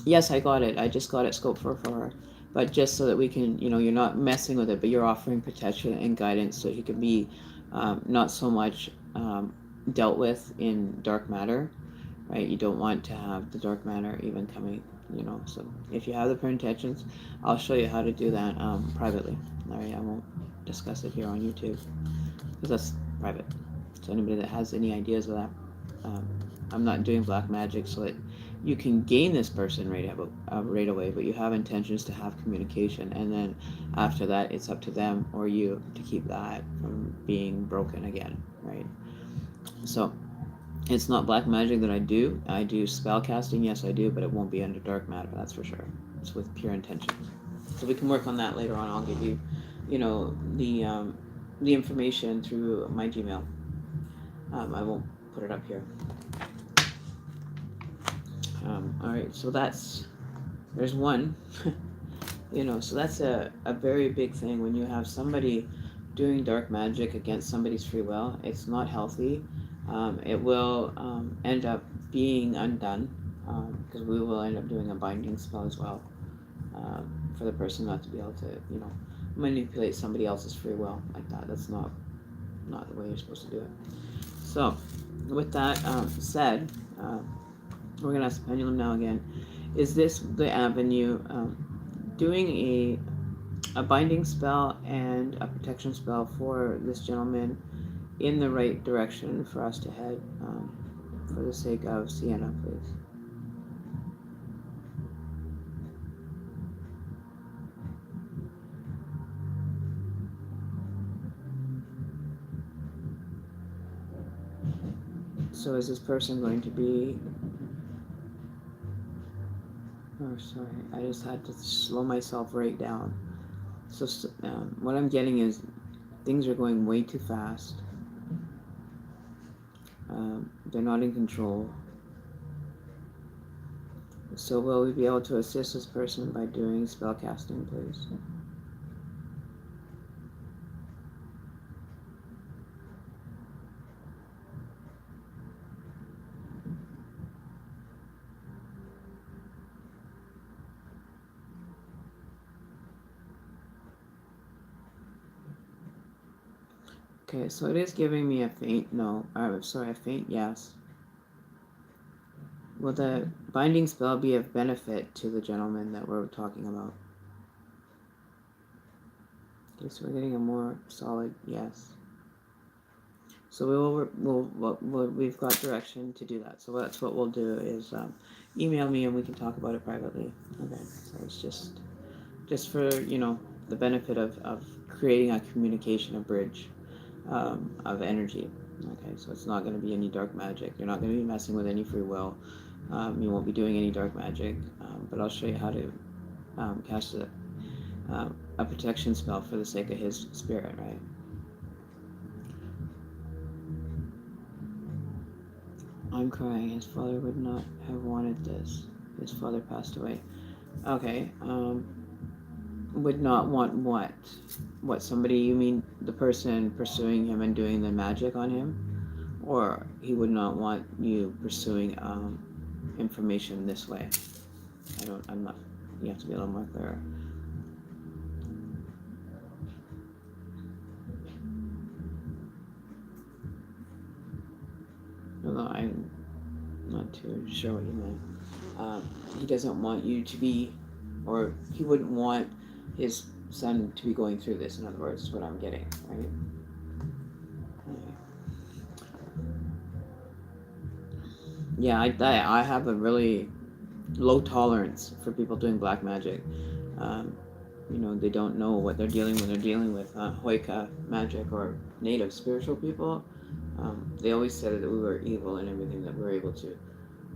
yes, I got it. I just got it scoped for her, but just so that we can, you're not messing with it, but you're offering protection and guidance so he can be not so much dealt with in dark matter, right? You don't want to have the dark matter even coming, so if you have the intentions, I'll show you how to do that privately. All right, I won't discuss it here on YouTube because that's private. So anybody that has any ideas of that, I'm not doing black magic so that you can gain this person right away, but you have intentions to have communication, and then after that it's up to them or you to keep that from being broken again, right? So it's not black magic that I do. I do spell casting, yes I do, but it won't be under dark matter, that's for sure. It's with pure intentions. So we can work on that later on. I'll give you, the information through my Gmail. I won't put it up here. All right, so there's one, so that's a very big thing when you have somebody doing dark magic against somebody's free will. It's not healthy. It will end up being undone, because we will end up doing a binding spell as well. for the person not to be able to, you know, manipulate somebody else's free will like that. That's not the way you're supposed to do it. So, with that said, we're gonna ask the pendulum now again. Is this the avenue? Doing a binding spell and a protection spell for this gentleman in the right direction for us to head, for the sake of Sienna, please. So is this person going to be... Oh, sorry. I just had to slow myself right down. So what I'm getting is things are going way too fast. They're not in control. So will we be able to assist this person by doing spell casting, please? Okay, so it is giving me a faint no. I'm sorry, a faint yes. Will the binding spell be of benefit to the gentleman that we're talking about? Okay, so we're getting a more solid yes. So we've got direction to do that. So that's what we'll do is email me and we can talk about it privately. Okay, so it's just for, you know, the benefit of creating a communication, a bridge of energy. Okay, so it's not going to be any dark magic. You're not going to be messing with any free will. You won't be doing any dark magic, but I'll show you how to cast a protection spell for the sake of his spirit, right? I'm crying. His father would not have wanted this. His father passed away. Okay. Would not want what? What, somebody, you mean the person pursuing him and doing the magic on him? Or he would not want you pursuing information this way? I'm not, you have to be a little more clear. Although I'm not too sure what you meant. He doesn't want you to be, or he wouldn't want his son to be going through this, in other words, is what I'm getting, right? Yeah, I have a really low tolerance for people doing black magic. You know, they don't know what they're dealing when they're dealing with Hoika magic or native spiritual people. They always said that we were evil and everything, that we were able to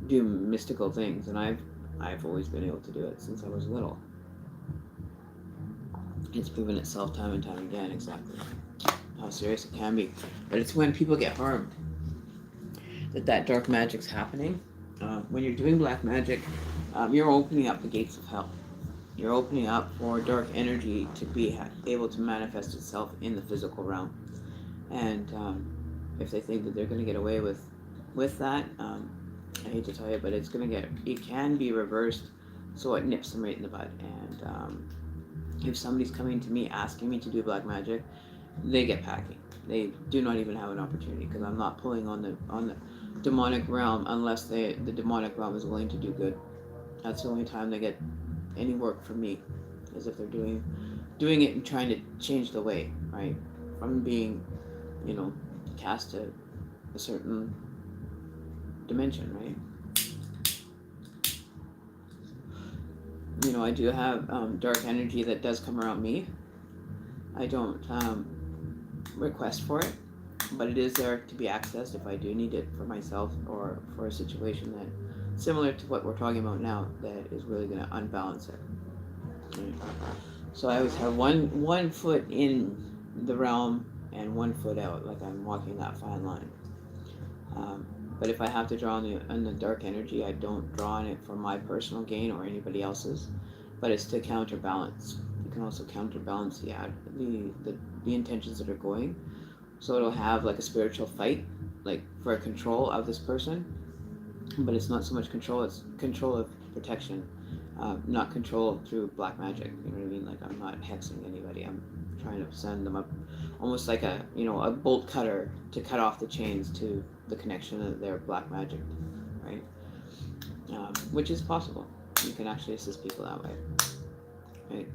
do mystical things, and I've always been able to do it since I was little. It's proven itself time and time again exactly how serious it can be. But it's when people get harmed that dark magic's happening. When you're doing black magic, you're opening up the gates of hell. You're opening up for dark energy to be able to manifest itself in the physical realm. And if they think that they're going to get away with that, I hate to tell you, but it can be reversed, so it nips them right in the bud. And if somebody's coming to me asking me to do black magic, they get packing. They do not even have an opportunity, because I'm not pulling on the demonic realm unless the demonic realm is willing to do good. That's the only time they get any work from me, is if they're doing it and trying to change the way, right, from being, you know, cast to a certain dimension, right? You know, I do have dark energy that does come around me. I don't request for it, but it is there to be accessed if I do need it for myself or for a situation that, similar to what we're talking about now, that is really going to unbalance it. Right? So I always have one foot in the realm and 1 foot out, like I'm walking that fine line. But if I have to draw on the dark energy, I don't draw on it for my personal gain or anybody else's, but it's to counterbalance. You can also counterbalance the intentions that are going. So it'll have like a spiritual fight, like for control of this person, but it's not so much control, it's control of protection not control through black magic. You know what I mean? Like, I'm not hexing anybody. I'm trying to send them up, almost like a a bolt cutter to cut off the chains to the connection of their black magic, right? Which is possible. You can actually assist people that way, right?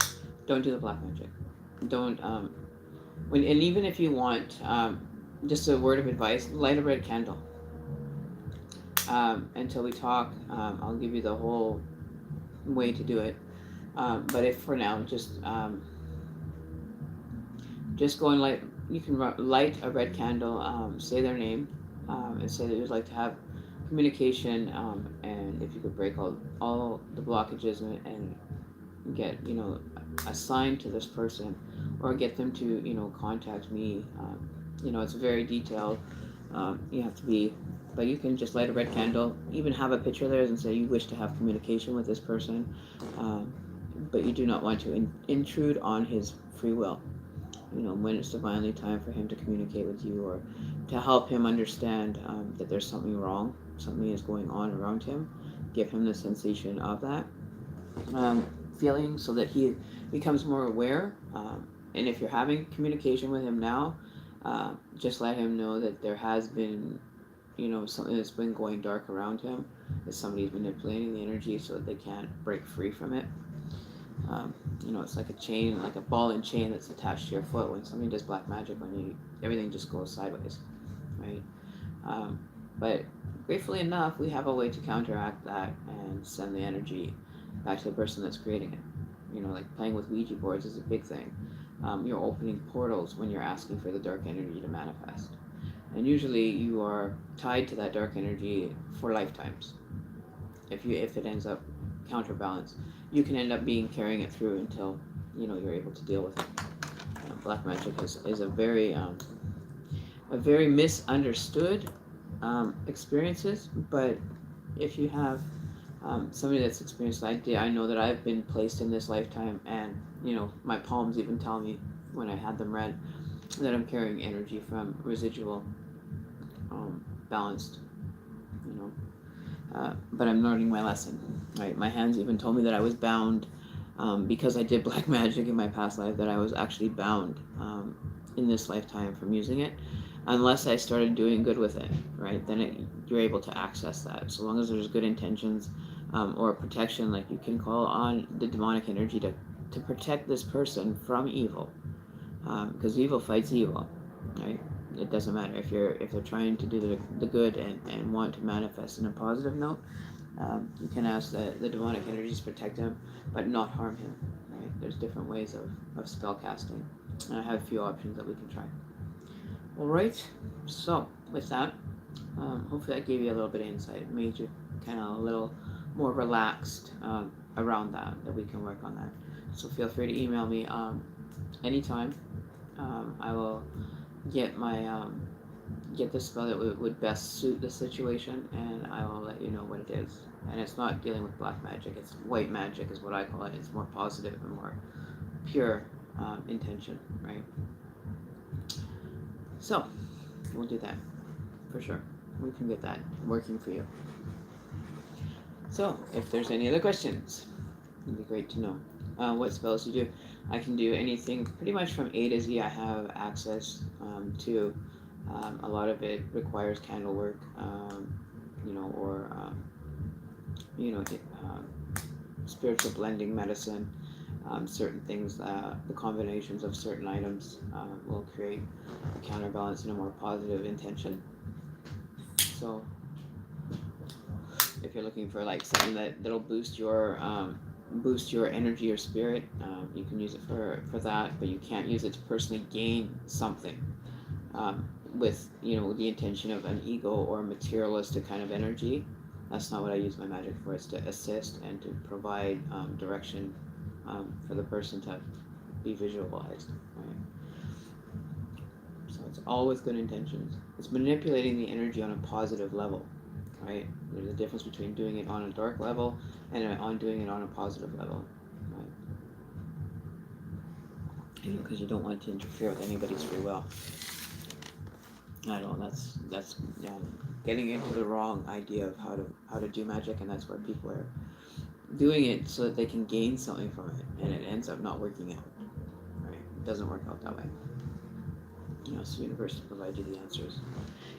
Don't do the black magic. Don't and even if you want, just a word of advice: light a red candle. Until we talk, I'll give you the whole way to do it. But if for now, just go and light. You can light a red candle. Say their name, and say that you'd like to have communication. And if you could break all the blockages and get assigned to this person, or get them to contact me. It's very detailed. You have to be, but you can just light a red candle, even have a picture there and say you wish to have communication with this person, but you do not want to intrude on his free will. When it's divinely time for him to communicate with you, or to help him understand that there's something wrong, something is going on around him, give him the sensation of that feeling so that he becomes more aware. And if you're having communication with him now, just let him know that there has been, something that's been going dark around him, that somebody's manipulating the energy so that they can't break free from it. It's like a chain, like a ball and chain that's attached to your foot. When somebody does black magic, everything just goes sideways, right? But gratefully enough, we have a way to counteract that and send the energy back to the person that's creating it. Like playing with Ouija boards is a big thing. You're opening portals when you're asking for the dark energy to manifest. And usually you are tied to that dark energy for lifetimes. If it ends up counterbalanced, you can end up carrying it through until you're able to deal with it. Black magic is a very misunderstood experiences, but if you have somebody that's experienced I know that I've been placed in this lifetime, and my palms even tell me when I had them read that I'm carrying energy from residual balanced, but I'm learning my lesson, right? My hands even told me that I was bound because I did black magic in my past life, that I was actually bound in this lifetime from using it, unless I started doing good with it, right? Then you're able to access that. So long as there's good intentions or protection, like you can call on the demonic energy to protect this person from evil, because evil fights evil, right? It doesn't matter if they're trying to do the good and want to manifest in a positive note. You can ask the demonic energies to protect him, but not harm him, right? There's different ways of spell casting, and I have a few options that we can try. All right, so with that, hopefully I gave you a little bit of insight. It made you kind of a little more relaxed around that we can work on that. So feel free to email me anytime. I will get the spell that would best suit the situation, and I will let you know what it is. And it's not dealing with black magic, it's white magic is what I call it. It's more positive and more pure intention, right? So we'll do that for sure. We can get that working for you. So if there's any other questions, it'd be great to know. What spells you do? I can do anything pretty much from A to Z. I have access to. A lot of it requires candle work, or spiritual blending medicine. Certain things, the combinations of certain items will create a counterbalance and a more positive intention. So if you're looking for like something that'll boost your energy or spirit, you can use it for that, but you can't use it to personally gain something with the intention of an ego or materialistic kind of energy. That's not what I use my magic for. It's to assist and to provide direction for the person to be visualized, right? So it's all with good intentions. It's manipulating the energy on a positive level, right? There's a difference between doing it on a dark level and on doing it on a positive level, right? Because you don't want to interfere with anybody's free will. I know that's getting into the wrong idea of how to do magic, and that's where people are doing it so that they can gain something from it, and it ends up not working out. Right? It doesn't work out that way. So the universe will provide you the answers,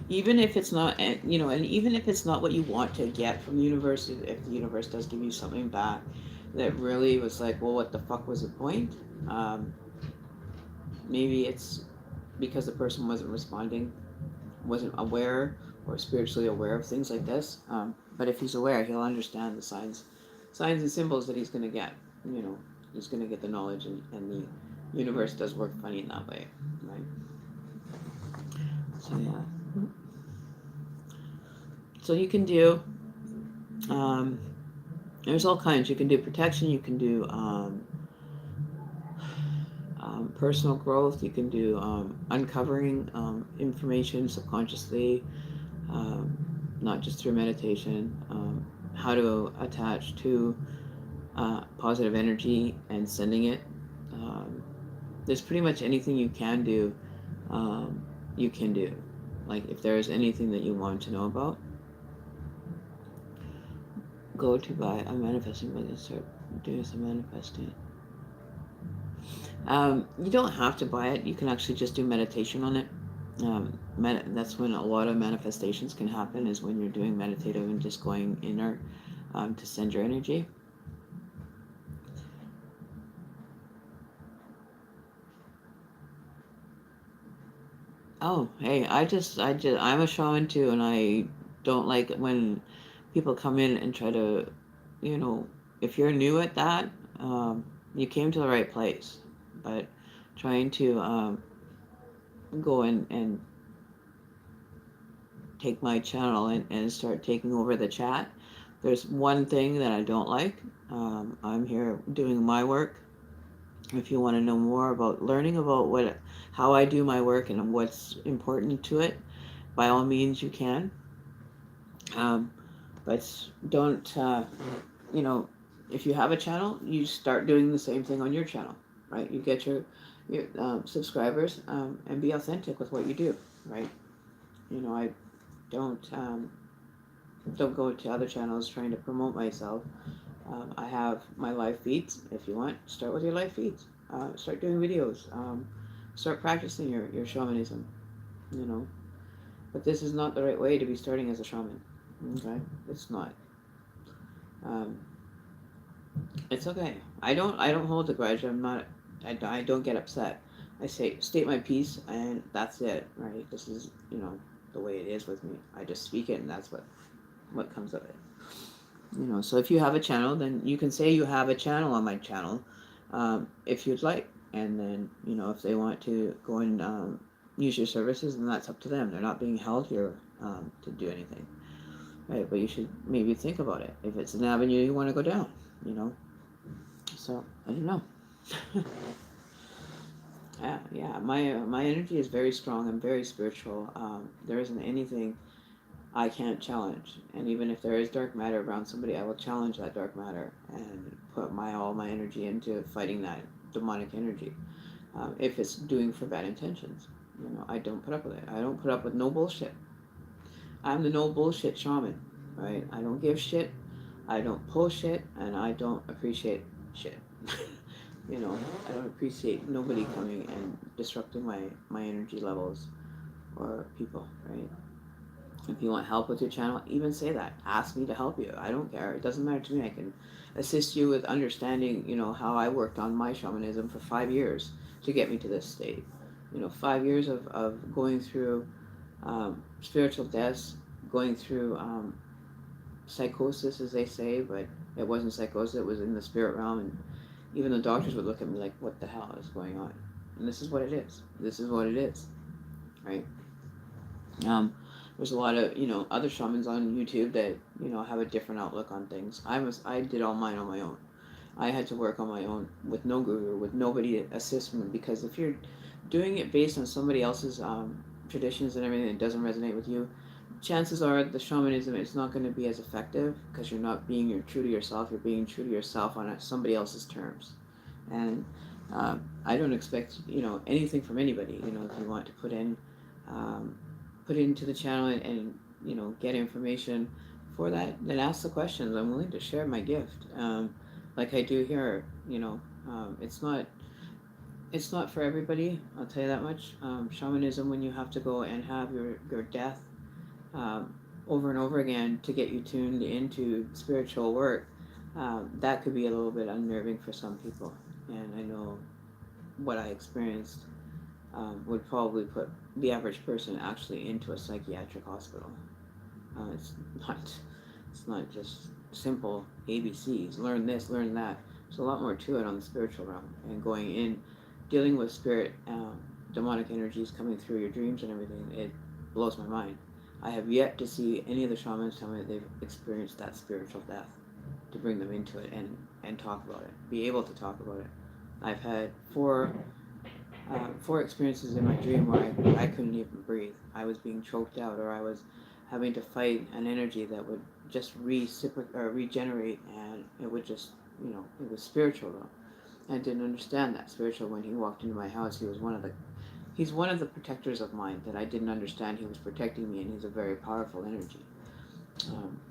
even if it's not, and even if it's not what you want to get from the universe. If the universe does give you something back that really was like, well, what the fuck was the point? Maybe it's because the person wasn't responding, wasn't aware or spiritually aware of things like this. But if he's aware, he'll understand the signs and symbols that he's going to get. He's going to get the knowledge, and the universe does work funny in that way, right? So yeah. So you can do. There's all kinds. You can do protection. You can do personal growth. You can do uncovering information subconsciously, not just through meditation. How to attach to positive energy and sending it. There's pretty much anything you can do. You can do. Like if there's anything that you want to know about, go to buy a manifesting book and start doing some manifesting. You don't have to buy it. You can actually just do meditation on it. That's when a lot of manifestations can happen, is when you're doing meditative and just going inner to send your energy. Oh, hey, I'm a shaman too, and I don't like it when people come in and try to, if you're new at that, you came to the right place. But trying to go in and take my channel and start taking over the chat, there's one thing that I don't like. I'm here doing my work. If you want to know more about learning about how I do my work and what's important to it, by all means you can. But don't, if you have a channel, you start doing the same thing on your channel, right? You get your subscribers, and be authentic with what you do, right? I don't go to other channels trying to promote myself. I have my live feeds. If you want, start with your live feeds. Start doing videos. Start practicing your shamanism. But this is not the right way to be starting as a shaman. Okay, it's not. It's okay. I don't hold a grudge. I'm not. I don't get upset. I state my piece, and that's it. Right. This is the way it is with me. I just speak it, and that's what comes of it. So if you have a channel, then you can say you have a channel on my channel, if you'd like. And then, if they want to go and use your services, then that's up to them. They're not being held here to do anything. Right? But you should maybe think about it. If it's an avenue you want to go down, So, I don't know. Yeah, my energy is very strong. I'm very spiritual. There isn't anything I can't challenge, and even if there is dark matter around somebody, I will challenge that dark matter and put all my energy into fighting that demonic energy. If it's doing for bad intentions, I don't put up with it. I don't put up with no bullshit. I'm the no bullshit shaman, right? I don't give shit. I don't pull shit, and I don't appreciate shit. I don't appreciate nobody coming and disrupting my energy levels or people, right? If you want help with your channel, even say that. Ask me to help you. I don't care. It doesn't matter to me. I can assist you with understanding, how I worked on my shamanism for 5 years to get me to this state. 5 years of going through spiritual deaths, going through psychosis, as they say, but it wasn't psychosis. It was in the spirit realm, and even the doctors would look at me like, what the hell is going on? And this is what it is. This is what it is, right? There's a lot of other shamans on YouTube that have a different outlook on things. I did all mine on my own. I had to work on my own with no guru, with nobody to assist me, because if you're doing it based on somebody else's traditions and everything that doesn't resonate with you, chances are the shamanism is not going to be as effective, because you're not being true to yourself. You're being true to yourself on somebody else's terms, and I don't expect anything from anybody. If you want to put into the channel and get information before that, then ask the questions. I'm willing to share my gift, like I do here. It's not for everybody. I'll tell you that much. Shamanism, when you have to go and have your death um, over and over again to get you tuned into spiritual work, that could be a little bit unnerving for some people. And I know what I experienced would probably put the average person actually into a psychiatric hospital. It's not. It's not just simple ABCs. Learn this, learn that. There's a lot more to it on the spiritual realm, and going in, dealing with spirit, demonic energies coming through your dreams and everything. It blows my mind. I have yet to see any of the shamans tell me that they've experienced that spiritual death to bring them into it and talk about it, be able to talk about it. I've had four experiences in my dream where I couldn't even breathe. I was being choked out, or I was having to fight an energy that would just regenerate, and it would just, it was spiritual though. I didn't understand that spiritual. When he walked into my house, he's one of the protectors of mine that I didn't understand. He was protecting me, and he's a very powerful energy.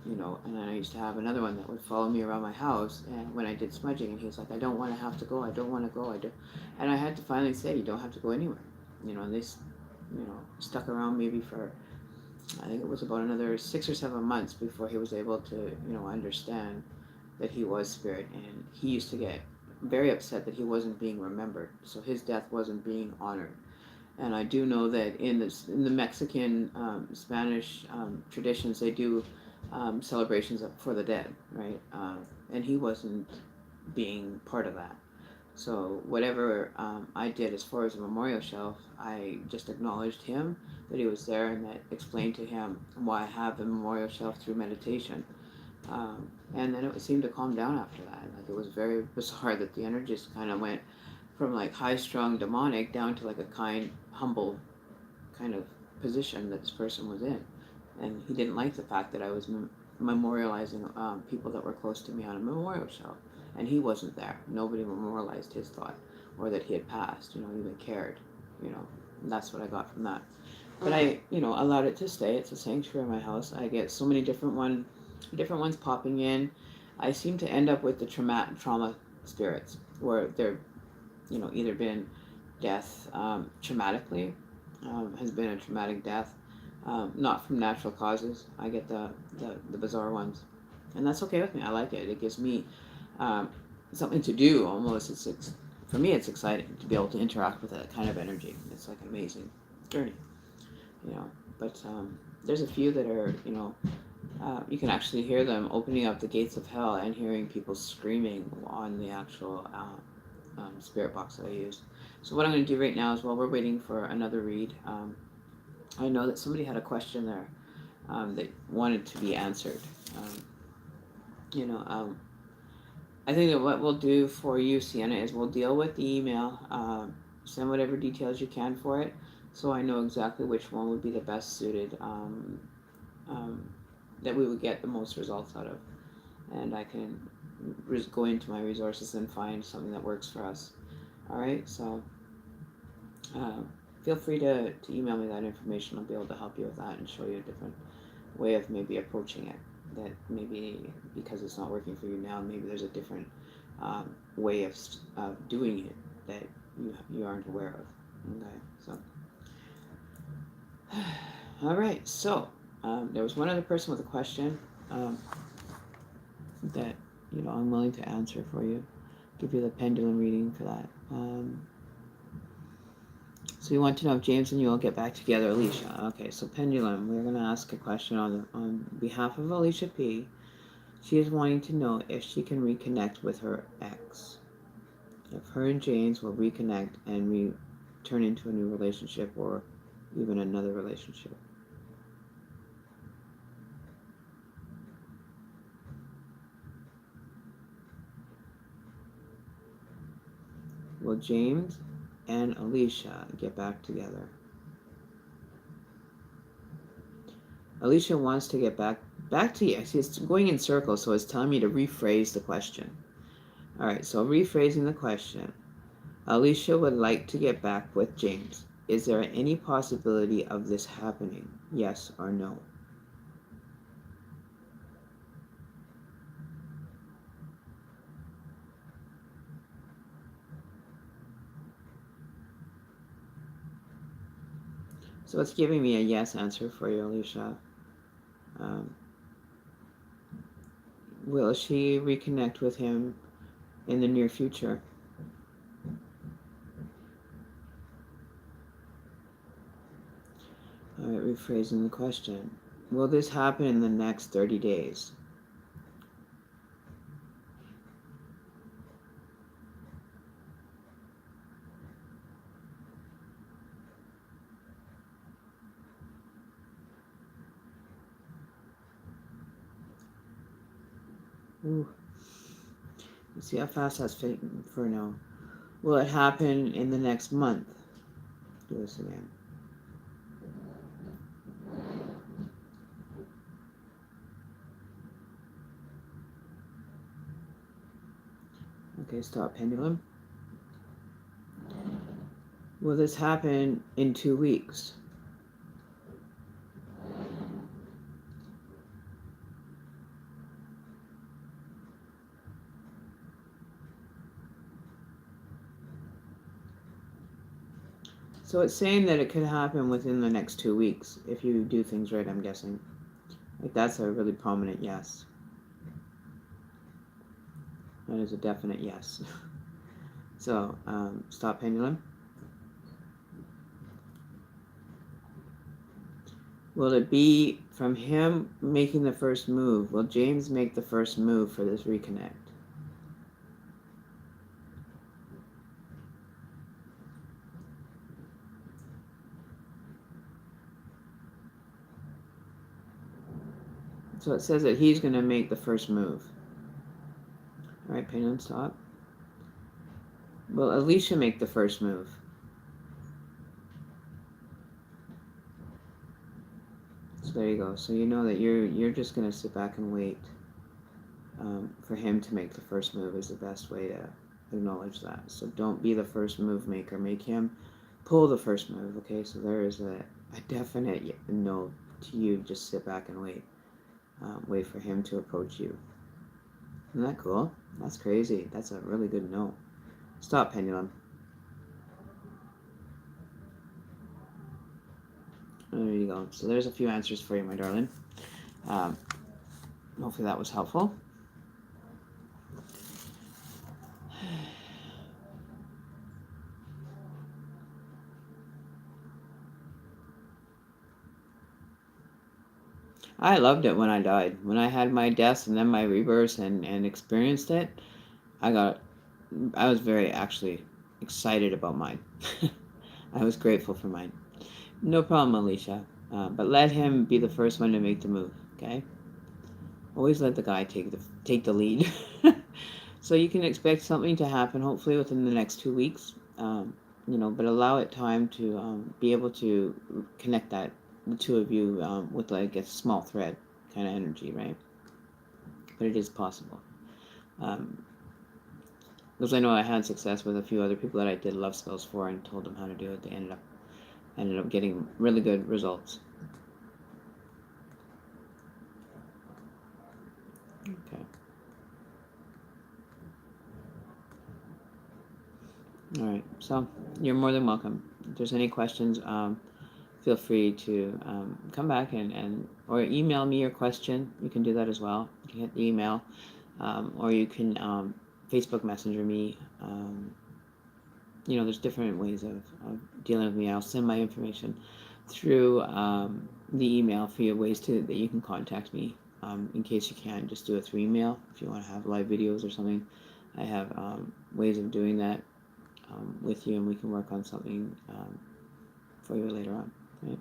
And then I used to have another one that would follow me around my house, and when I did smudging, and he was like, I don't want to have to go, I don't want to go, and I had to finally say, you don't have to go anywhere. And they, stuck around maybe for, I think it was about another 6 or 7 months before he was able to, understand that he was spirit, and he used to get very upset that he wasn't being remembered, so his death wasn't being honored. And I do know that in the Mexican, Spanish traditions, they do celebrations for the dead, right? And he wasn't being part of that. So whatever I did as far as a memorial shelf, I just acknowledged him, that he was there, and that explained to him why I have a memorial shelf through meditation. And then it seemed to calm down after that. Like, it was very bizarre that the energies kind of went from like high-strung demonic down to like a kind, humble kind of position that this person was in. And he didn't like the fact that I was memorializing people that were close to me on a memorial shelf. And he wasn't there. Nobody memorialized his thought, or that he had passed, even cared, And that's what I got from that. But I, allowed it to stay. It's a sanctuary in my house. I get so many different ones popping in. I seem to end up with the trauma spirits, where they're, either been death traumatically, has been a traumatic death, not from natural causes. I get the bizarre ones, and that's okay with me. I like it. It gives me something to do. Almost, it's for me, it's exciting to be able to interact with that kind of energy. It's like an amazing journey, But there's a few that are, you can actually hear them opening up the gates of hell and hearing people screaming on the actual spirit box that I used. So what I'm going to do right now is, while we're waiting for another read, I know that somebody had a question there that wanted to be answered. I think that what we'll do for you, Sienna, is we'll deal with the email, send whatever details you can for it, so I know exactly which one would be the best suited, that we would get the most results out of, and I can go into my resources and find something that works for us. All right, so feel free to email me that information. I'll be able to help you with that and show you a different way of maybe approaching it, that maybe because it's not working for you now, maybe there's a different way of doing it that you aren't aware of. Okay, so all right, so there was one other person with a question that I'm willing to answer for you, give you the pendulum reading for that. So you want to know if James and you will get back together, Alicia. Okay, so pendulum, we're going to ask a question on behalf of Alicia P. She is wanting to know if she can reconnect with her ex. If her and James will reconnect and turn into a new relationship, or even another relationship. Will James and Alicia get back together? Alicia wants to get back to you. See, it's going in circles, so it's telling me to rephrase the question. All right, so rephrasing the question. Alicia would like to get back with James. Is there any possibility of this happening? Yes or no? So it's giving me a yes answer for you, Alicia. Will she reconnect with him in the near future? All right, rephrasing the question. Will this happen in the next 30 days? Ooh. Let's see how fast that's fitting for now. Will it happen in the next month? Do this again. Okay, stop pendulum. Will this happen in 2 weeks? So it's saying that it could happen within the next 2 weeks if you do things right, I'm guessing. Like, that's a really prominent yes. That is a definite yes. So, stop pendulum. Will it be from him making the first move? Will James make the first move for this reconnect? So it says that he's going to make the first move. All right, pendulum, stop. Will Alicia make the first move? So there you go. So you know that you're just going to sit back and wait for him to make the first move is the best way to acknowledge that. So don't be the first move maker. Make him pull the first move, okay? So there is a definite no to you. Just sit back and wait. Wait for him to approach you. Isn't that cool? That's crazy. That's a really good no. Stop, pendulum. There you go. So there's a few answers for you, my darling. Hopefully that was helpful. I loved it when I died. When I had my deaths and then my rebirths and experienced it, I was very actually excited about mine. I was grateful for mine. No problem, Alicia. But let him be the first one to make the move, okay? Always let the guy take the lead. So you can expect something to happen, hopefully within the next 2 weeks. But allow it time to be able to connect the two of you with like a small thread kind of energy, right? But it is possible. Because I know I had success with a few other people that I did love spells for and told them how to do it. They ended up getting really good results. Okay. All right. So you're more than welcome. If there's any questions, feel free to come back or email me your question. You can do that as well. You can hit the email, or you can Facebook Messenger me. There's different ways of dealing with me. I'll send my information through the email for you, ways that you can contact me. In case you can't, just do it through email. If you want to have live videos or something, I have ways of doing that with you, and we can work on something for you later on. Right?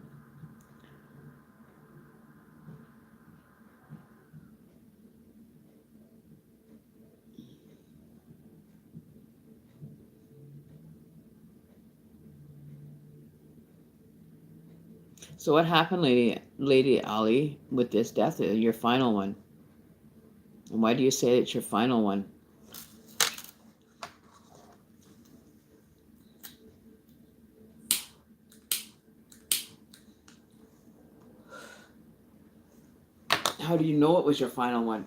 So what happened, Lady Ali, with this death? Your final one. And why do you say it's your final one? How do you know it was your final one?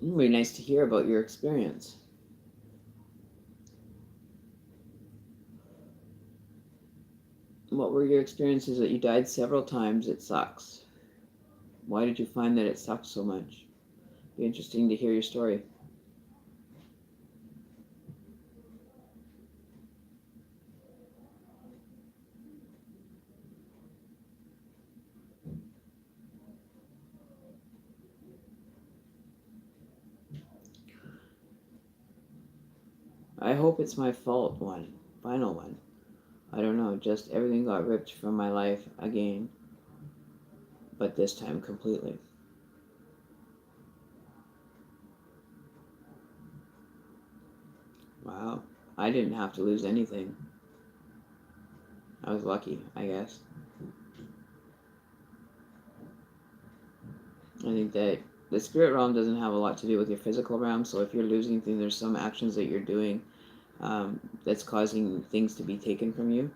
It'd be nice to hear about your experience. What were your experiences that you died several times? It sucks. Why did you find that it sucked so much? Be interesting to hear your story. I hope it's my fault one. Final one. I don't know, just everything got ripped from my life again. But this time completely. Wow. I didn't have to lose anything. I was lucky, I guess. I think that the spirit realm doesn't have a lot to do with your physical realm, so if you're losing things, there's some actions that you're doing that's causing things to be taken from you.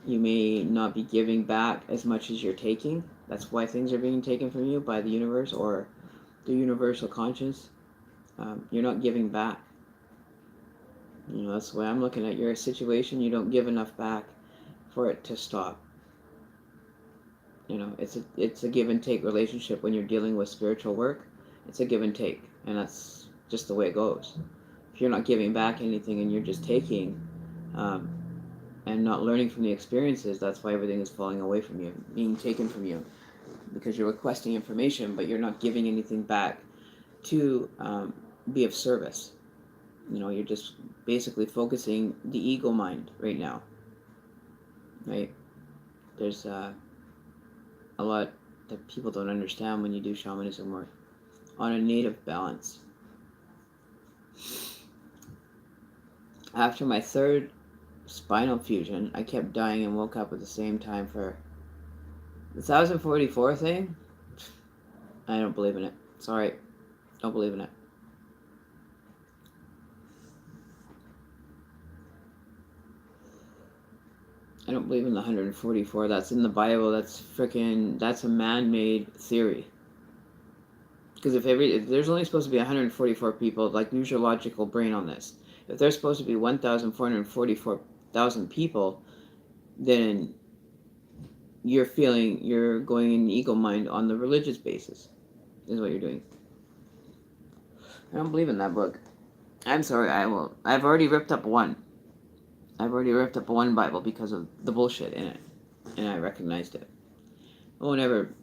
You may not be giving back as much as you're taking. That's why things are being taken from you by the universe or the universal conscience. You're not giving back. You know, that's the way I'm looking at your situation. You don't give enough back for it to stop. You know, it's a give and take relationship when you're dealing with spiritual work. It's a give and take, and that's just the way it goes. If you're not giving back anything and you're just taking, um, and not learning from the experiences, that's why everything is falling away from you, being taken from you, because you're requesting information, but you're not giving anything back to be of service. You know, you're just basically focusing the ego mind right now, right? There's a lot that people don't understand when you do shamanism work on a native balance. After my third spinal fusion, I kept dying and woke up at the same time for the 1044 thing. I don't believe in it. Sorry, don't believe in it. I don't believe in the 144. That's in the Bible. That's a man-made theory. Because if there's only supposed to be 144 people, like, use your logical brain on this. If there's supposed to be 1,444,000 people, then you're going in ego mind on the religious basis, is what you're doing. I don't believe in that book. I'm sorry, I've already ripped up one. I've already ripped up one Bible because of the bullshit in it, and I recognized it. I won't ever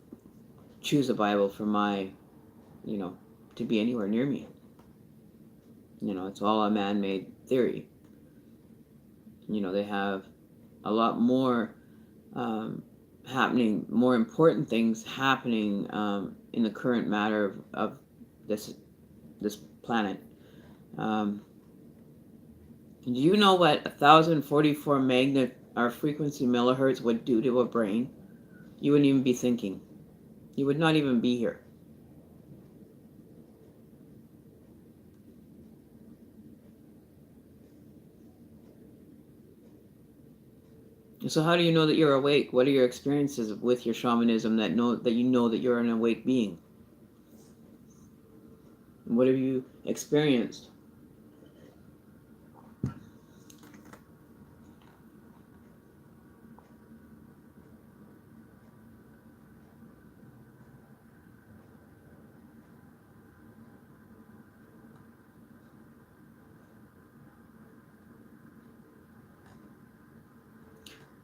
choose a Bible for my, to be anywhere near me. It's all a man-made theory. They have a lot more happening, more important things happening in the current matter of this planet. Do you know what 1,044 magnet or frequency millihertz would do to a brain? You wouldn't even be thinking. You would not even be here. So how do you know that you're awake? What are your experiences with your shamanism that you know that you're an awake being? What have you experienced?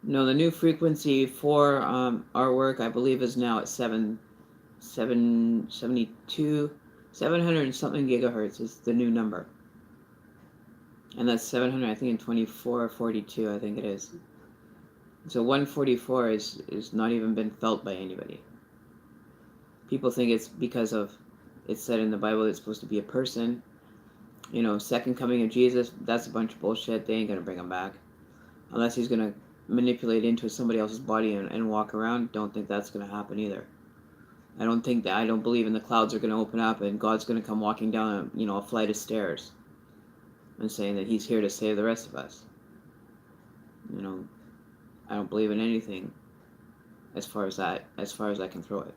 No, the new frequency for our work, I believe, is now at 772, 700 and something gigahertz is the new number. And that's 700, I think, in 24 or 42, I think it is. So 144 is not even been felt by anybody. People think it's because of, it's said in the Bible it's supposed to be a person. Second coming of Jesus, that's a bunch of bullshit. They ain't going to bring him back. Unless he's going to manipulate into somebody else's body and walk around. Don't think that's going to happen either. I don't believe in the clouds are going to open up and God's going to come walking down a flight of stairs and saying that he's here to save the rest of us. I don't believe in anything as far as I can throw it.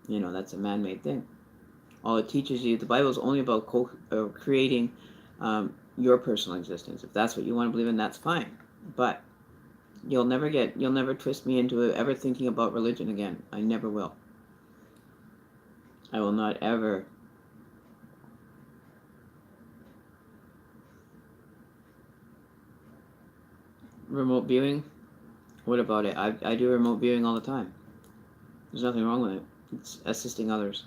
That's a man-made thing. All it teaches you, the Bible is only about creating your personal existence. If that's what you want to believe in, that's fine. But you'll never twist me into ever thinking about religion again. I never will. I will not ever remote viewing. What about it? I do remote viewing all the time. There's nothing wrong with it. It's assisting others.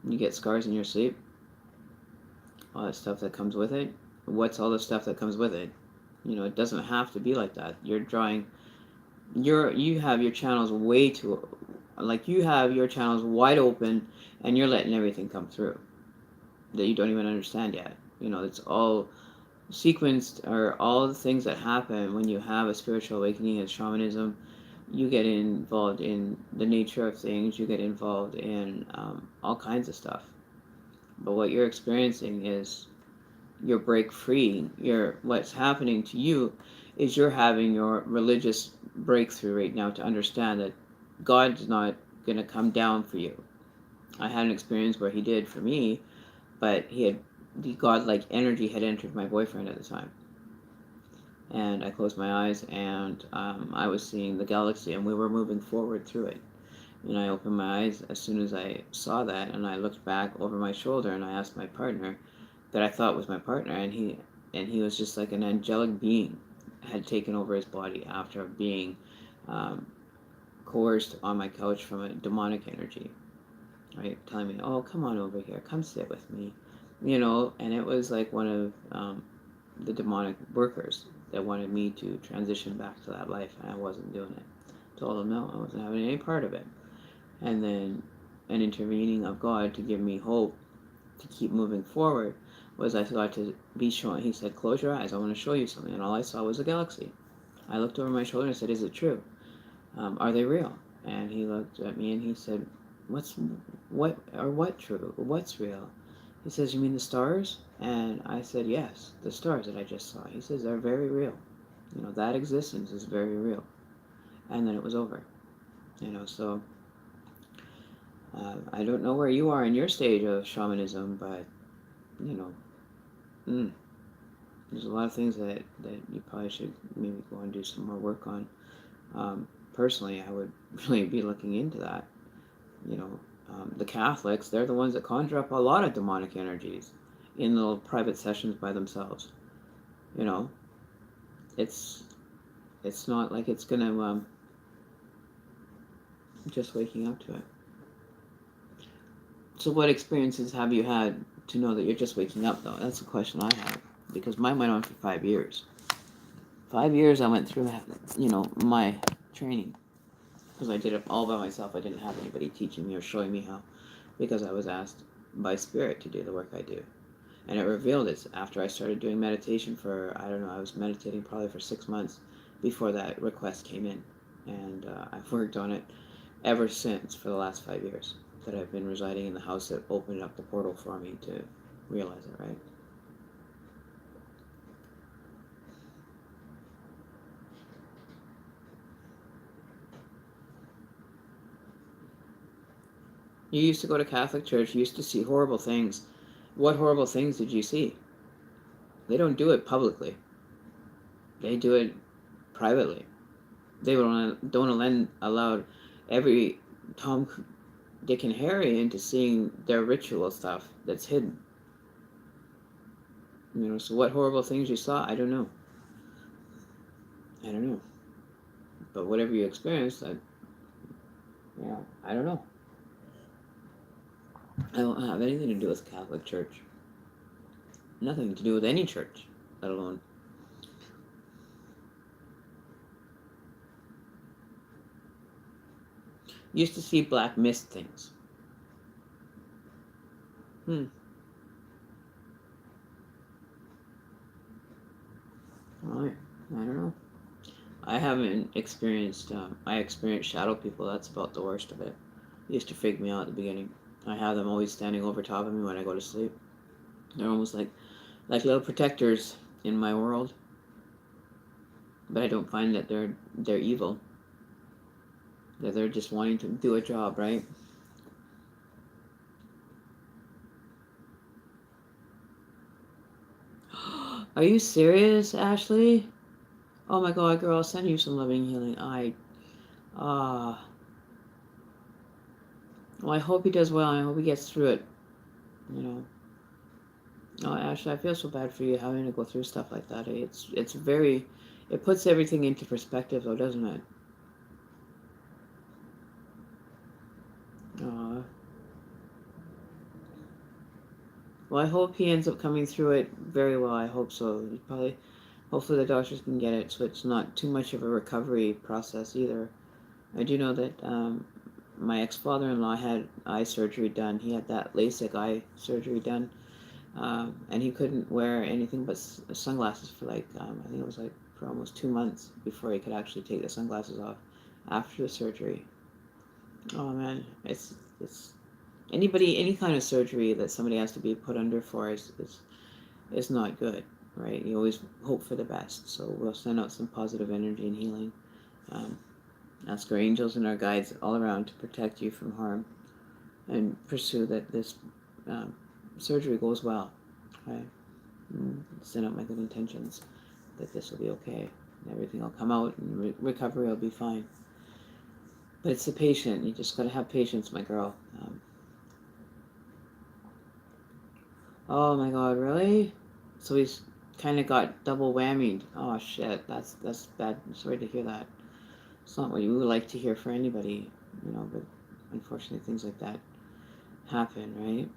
You get scars in your sleep. All that stuff that comes with it. What's all the stuff that comes with it? You know, it doesn't have to be like that. You're drawing. You have your channels way too, like you have your channels wide open, and you're letting everything come through that you don't even understand yet. You know, it's all sequenced, or all the things that happen when you have a spiritual awakening and shamanism. You get involved in the nature of things. You get involved in all kinds of stuff. But what you're experiencing is your break free. What's happening to you is you're having your religious breakthrough right now to understand that God's not going to come down for you. I had an experience where he did for me, but the godlike energy had entered my boyfriend at the time. And I closed my eyes, and I was seeing the galaxy, and we were moving forward through it. And I opened my eyes as soon as I saw that, and I looked back over my shoulder, and I asked my partner, that I thought was my partner, and he was just like an angelic being had taken over his body after being coerced on my couch from a demonic energy, right? Telling me, oh, come on over here, come sit with me, you know. And it was like one of the demonic workers that wanted me to transition back to that life, and I wasn't doing it. Told him no, I wasn't having any part of it. And then an intervening of God to give me hope to keep moving forward was I thought to be shown. He said, close your eyes, I want to show you something. And all I saw was a galaxy. I looked over my shoulder and said, is it true? Are they real? And he looked at me and he said, what true? What's real? He says, you mean the stars? And I said, yes, the stars that I just saw. He says, they're very real. You know, that existence is very real. And then it was over. You know, so I don't know where you are in your stage of shamanism, but, you know, there's a lot of things that you probably should maybe go and do some more work on. Personally, I would really be looking into that. You know, the Catholics, they're the ones that conjure up a lot of demonic energies in little private sessions by themselves. You know, it's not like it's gonna just waking up to it. So what experiences have you had to know that you're just waking up, though? That's the question I have, because mine went on for 5 years. 5 years I went through, you know, my training, because I did it all by myself. I didn't have anybody teaching me or showing me how, because I was asked by Spirit to do the work I do. And it revealed it after I started doing meditation for, I don't know, I was meditating probably for 6 months before that request came in. And I've worked on it ever since for the last 5 years that I've been residing in the house that opened up the portal for me to realize it, right? You used to go to Catholic church, you used to see horrible things. What horrible things did you see? They don't do it publicly. They do it privately. They don't allow every Tom, Dick, and Harry into seeing their ritual stuff that's hidden. You know, so what horrible things you saw, I don't know. I don't know. But whatever you experienced, I don't know. I don't have anything to do with the Catholic Church. Nothing to do with any church, let alone. Used to see black mist things. All right, I don't know. I haven't experienced, I experienced shadow people. That's about the worst of it. It used to freak me out at the beginning. I have them always standing over top of me when I go to sleep. They're almost like little protectors in my world. But I don't find that they're evil. That they're just wanting to do a job, right? Are you serious, Ashley? Oh my God, girl, I'll send you some loving healing. Ah, well, I hope he does well. I hope he gets through it. You know. Oh, Ashley, I feel so bad for you having to go through stuff like that. It's very, it puts everything into perspective, though, doesn't it? Uh, well, I hope he ends up coming through it very well. I hope so. Hopefully the doctors can get it so it's not too much of a recovery process either. I do know that my ex-father-in-law had eye surgery done. He had that LASIK eye surgery done, and he couldn't wear anything but sunglasses for like I think it was like for almost 2 months before he could actually take the sunglasses off after the surgery. Oh man, it's any kind of surgery that somebody has to be put under for is not good, right? You always hope for the best. So we'll send out some positive energy and healing. Um, Ask our angels and our guides all around to protect you from harm and pursue that this um, surgery goes well. Okay? Send out my good intentions that this will be okay. And everything will come out and recovery will be fine. But it's the patient. You just got to have patience, my girl. Oh my God, really? So he's kind of got double whammied. Oh shit, that's bad. I'm sorry to hear that. It's not what you would like to hear for anybody, but unfortunately things like that happen, right?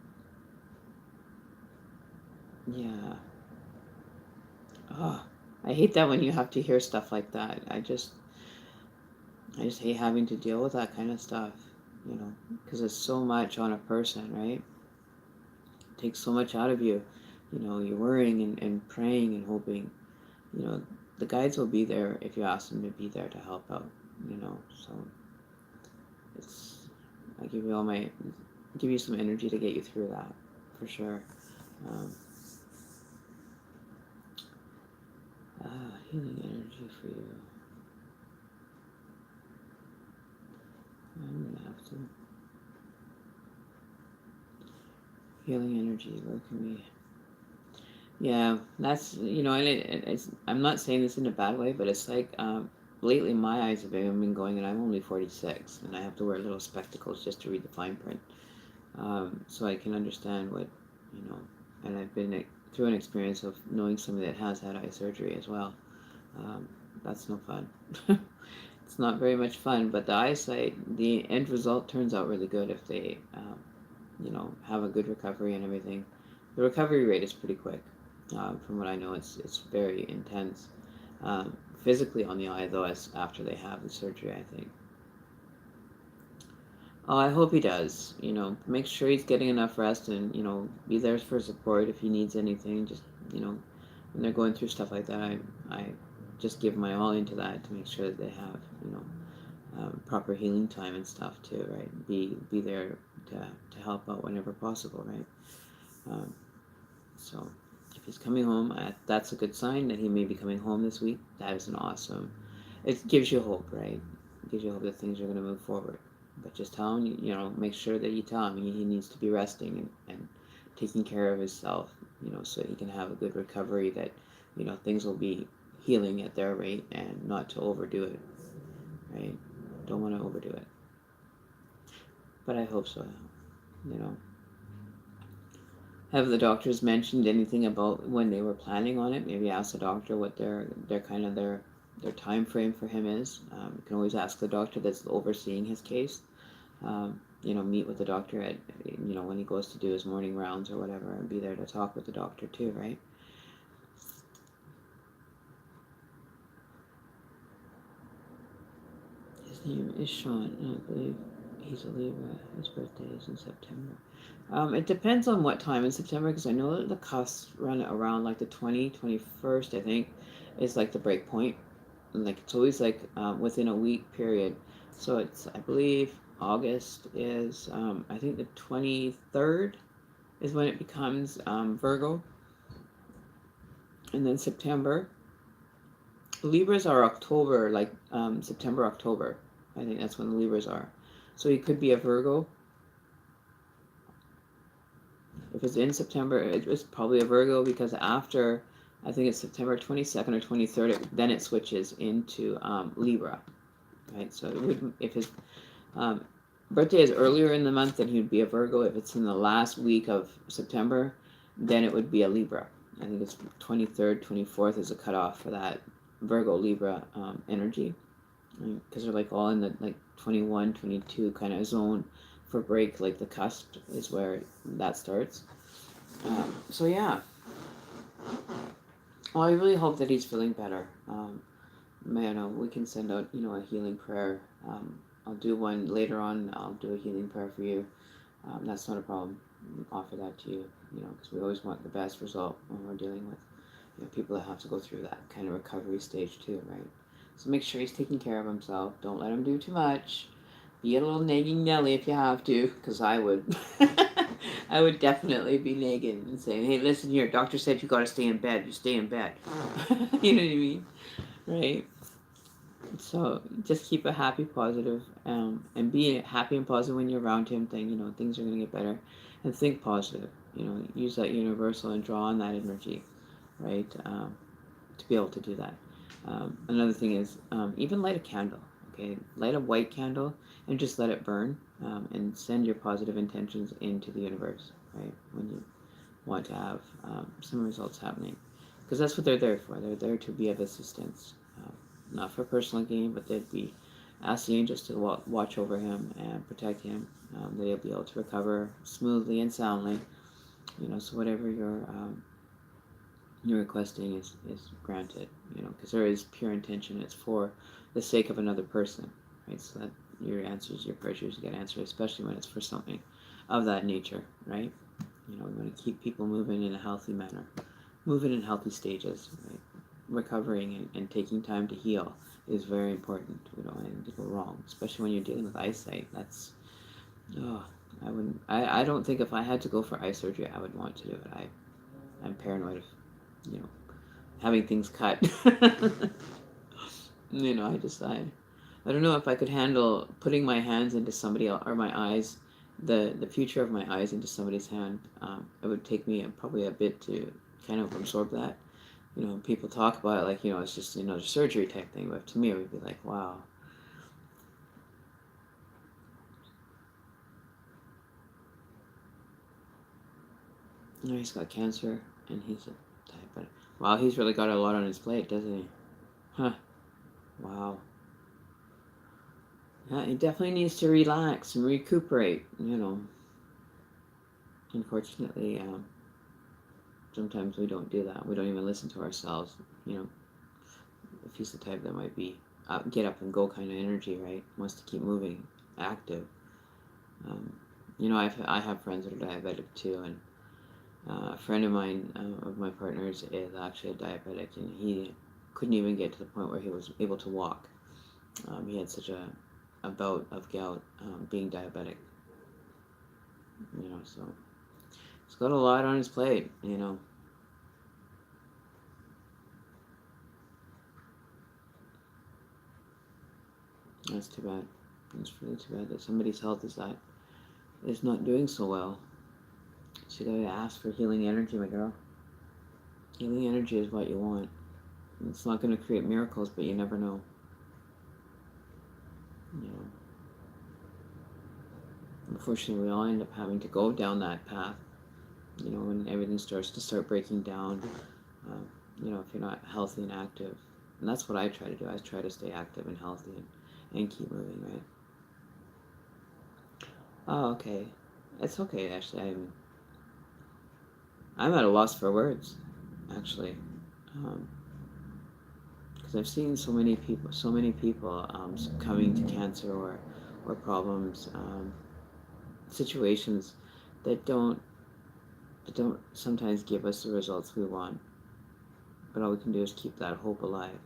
Yeah. Oh, I hate that when you have to hear stuff like that. I just hate having to deal with that kind of stuff, because it's so much on a person, right? It takes so much out of you. You're worrying and praying and hoping. The guides will be there if you ask them to be there to help out, so it's, I give you some energy to get you through that, for sure. Um, Healing energy for you. I'm gonna have to. Healing energy, where can we? Yeah, that's, and I'm not saying this in a bad way, but it's like, lately my eyes have been going, and I'm only 46, and I have to wear little spectacles just to read the fine print. So I can understand what, and I've been through an experience of knowing somebody that has had eye surgery as well. That's no fun. It's not very much fun, but the eyesight, the end result turns out really good if they, have a good recovery and everything. The recovery rate is pretty quick. From what I know, it's very intense. Physically on the eye, though, as after they have the surgery, I think. Oh, I hope he does. Make sure he's getting enough rest and, be there for support if he needs anything. Just, when they're going through stuff like that, I just give my all into that to make sure that they have, proper healing time and stuff too, right? Be there to help out whenever possible, right? So if he's coming home, that's a good sign that he may be coming home this week. That is an awesome. It gives you hope, right? It gives you hope that things are going to move forward. But just tell him, make sure that you tell him he needs to be resting and taking care of himself, so he can have a good recovery, that, things will be healing at their rate and not to overdo it, right? Don't want to overdo it. But I hope so, you know. Have the doctors mentioned anything about when they were planning on it? Maybe ask the doctor what their kind of their time frame for him is. You can always ask the doctor that's overseeing his case. Meet with the doctor at when he goes to do his morning rounds or whatever, and be there to talk with the doctor too, right? His name is Sean, and I believe he's a Libra. His birthday is in September. It depends on what time in September, because I know that the cusps run around like the 21st, I think, is like the break point. And like it's always like within a week period. So it's, I believe August is, I think the 23rd is when it becomes Virgo. And then September. Libras are October, like September, October. I think that's when the Libras are. So he could be a Virgo. If it's in September, it's probably a Virgo, because after I think it's September 22nd or 23rd. Then it switches into Libra, right? So it would, if his um, birthday is earlier in the month, then he would be a Virgo. If it's in the last week of September, then it would be a Libra. I think it's 23rd, 24th is a cutoff for that Virgo Libra energy, because they're like all in the like 21, 22 kind of zone for break, like the cusp is where that starts. So yeah, well, I really hope that he's feeling better. We can send out, a healing prayer. I'll do one later on. I'll do a healing prayer for you. That's not a problem. I'll offer that to you, because we always want the best result when we're dealing with, people that have to go through that kind of recovery stage too, right? So make sure he's taking care of himself. Don't let him do too much. Be a little nagging Nelly if you have to, because I would. I would definitely be nagging and saying, hey, listen here, doctor said you got to stay in bed. You stay in bed. You know what I mean? Right? So just keep a happy, positive, and be happy and positive when you're around him. Things are going to get better. And think positive. Use that universal and draw on that energy, right? To be able to do that. Another thing is even light a candle. Okay, light a white candle and just let it burn, and send your positive intentions into the universe, right? When you want to have some results happening, because that's what they're there for. They're there to be of assistance, not for personal gain, but they'd be ask the angels to watch over him and protect him. That he'll be able to recover smoothly and soundly. So whatever your requesting is granted. Because there is pure intention. It's for the sake of another person, right? So that your answers, your prayers get answered, especially when it's for something of that nature, right? We want to keep people moving in a healthy manner, moving in healthy stages, right? Recovering and taking time to heal is very important. We don't want anything to go wrong, especially when you're dealing with eyesight. I wouldn't. I don't think if I had to go for eye surgery, I would want to do it. I'm paranoid of, having things cut. I don't know if I could handle putting my hands into somebody else, or my eyes, the future of my eyes into somebody's hand. It would take me probably a bit to kind of absorb that. People talk about it like, it's just another surgery type thing, but to me it would be like, wow. He's got cancer, and he's a diabetic. Wow, he's really got a lot on his plate, doesn't he? Huh. Wow. Yeah, he definitely needs to relax and recuperate, Unfortunately, sometimes we don't do that. We don't even listen to ourselves, If he's the type that might be get up and go kind of energy, right? Wants to keep moving, active. I have friends that are diabetic too, and a friend of mine, of my partner's, is actually a diabetic, and he couldn't even get to the point where he was able to walk. He had such a bout of gout, being diabetic. So he's got a lot on his plate. That's too bad. It's really too bad that somebody's health is not doing so well. So you gotta ask for healing energy, my girl. Healing energy is what you want. It's not going to create miracles, but you never know. Unfortunately, we all end up having to go down that path. When everything starts to breaking down. If you're not healthy and active, and that's what I try to do. I try to stay active and healthy and keep moving, right? Oh, okay. It's okay, actually. I'm at a loss for words, actually, because I've seen so many people succumbing to cancer or problems, situations that don't sometimes give us the results we want. But all we can do is keep that hope alive,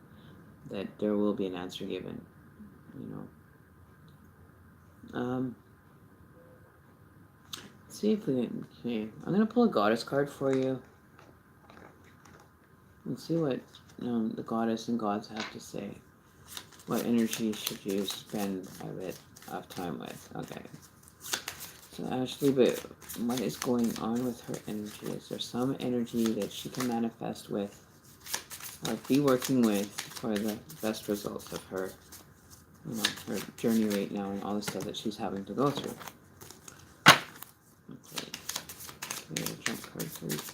that there will be an answer given. See if we can. Okay, I'm gonna pull a goddess card for you and see what the goddess and gods have to say. What energy should you spend a bit of time with? Okay. So Ashley, but what is going on with her energy? Is there some energy that she can manifest with be working with for the best results of her, her journey right now and all the stuff that she's having to go through. Okay, jump card, please.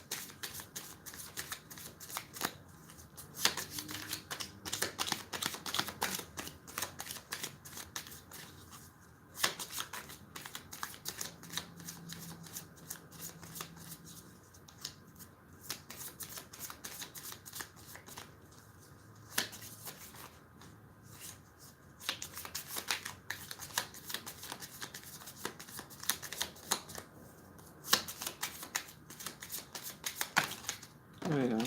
There we go.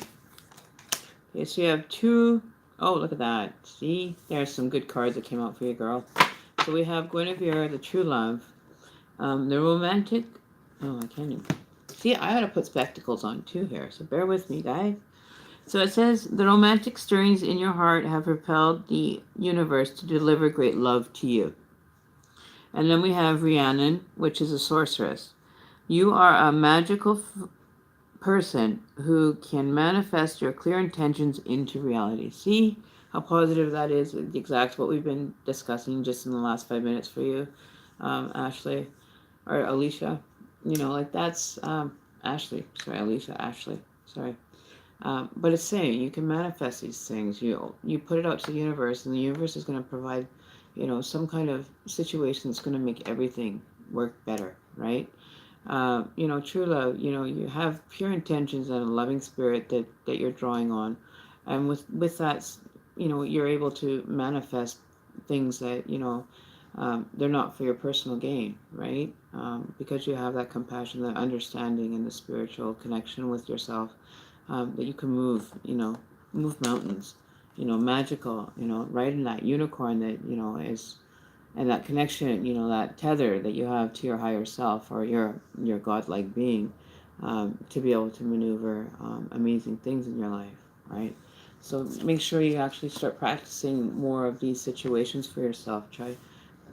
Okay, so you have two. Oh, look at that. See? There's some good cards that came out for you, girl. So we have Guinevere, the true love. The romantic. Oh, I can't even. See, I gotta put spectacles on too here, so bear with me, guys. So it says, the romantic stirrings in your heart have propelled the universe to deliver great love to you. And then we have Rhiannon, which is a sorceress. You are a magical person who can manifest your clear intentions into reality. See how positive that is? Exactly what we've been discussing just in the last 5 minutes for you, Ashley, or Alicia. Like that's Ashley. Sorry, Alicia. Ashley. Sorry. But it's saying you can manifest these things. You put it out to the universe, and the universe is going to provide, some kind of situation that's going to make everything work better, right? True love, you have pure intentions and a loving spirit that you're drawing on. And with that, you're able to manifest things that, they're not for your personal gain, right? Because you have that compassion, that understanding, and the spiritual connection with yourself, that you can move mountains, magical, riding that unicorn that, is, and that connection, that tether that you have to your higher self or your godlike being, to be able to maneuver amazing things in your life, right? So make sure you actually start practicing more of these situations for yourself. Try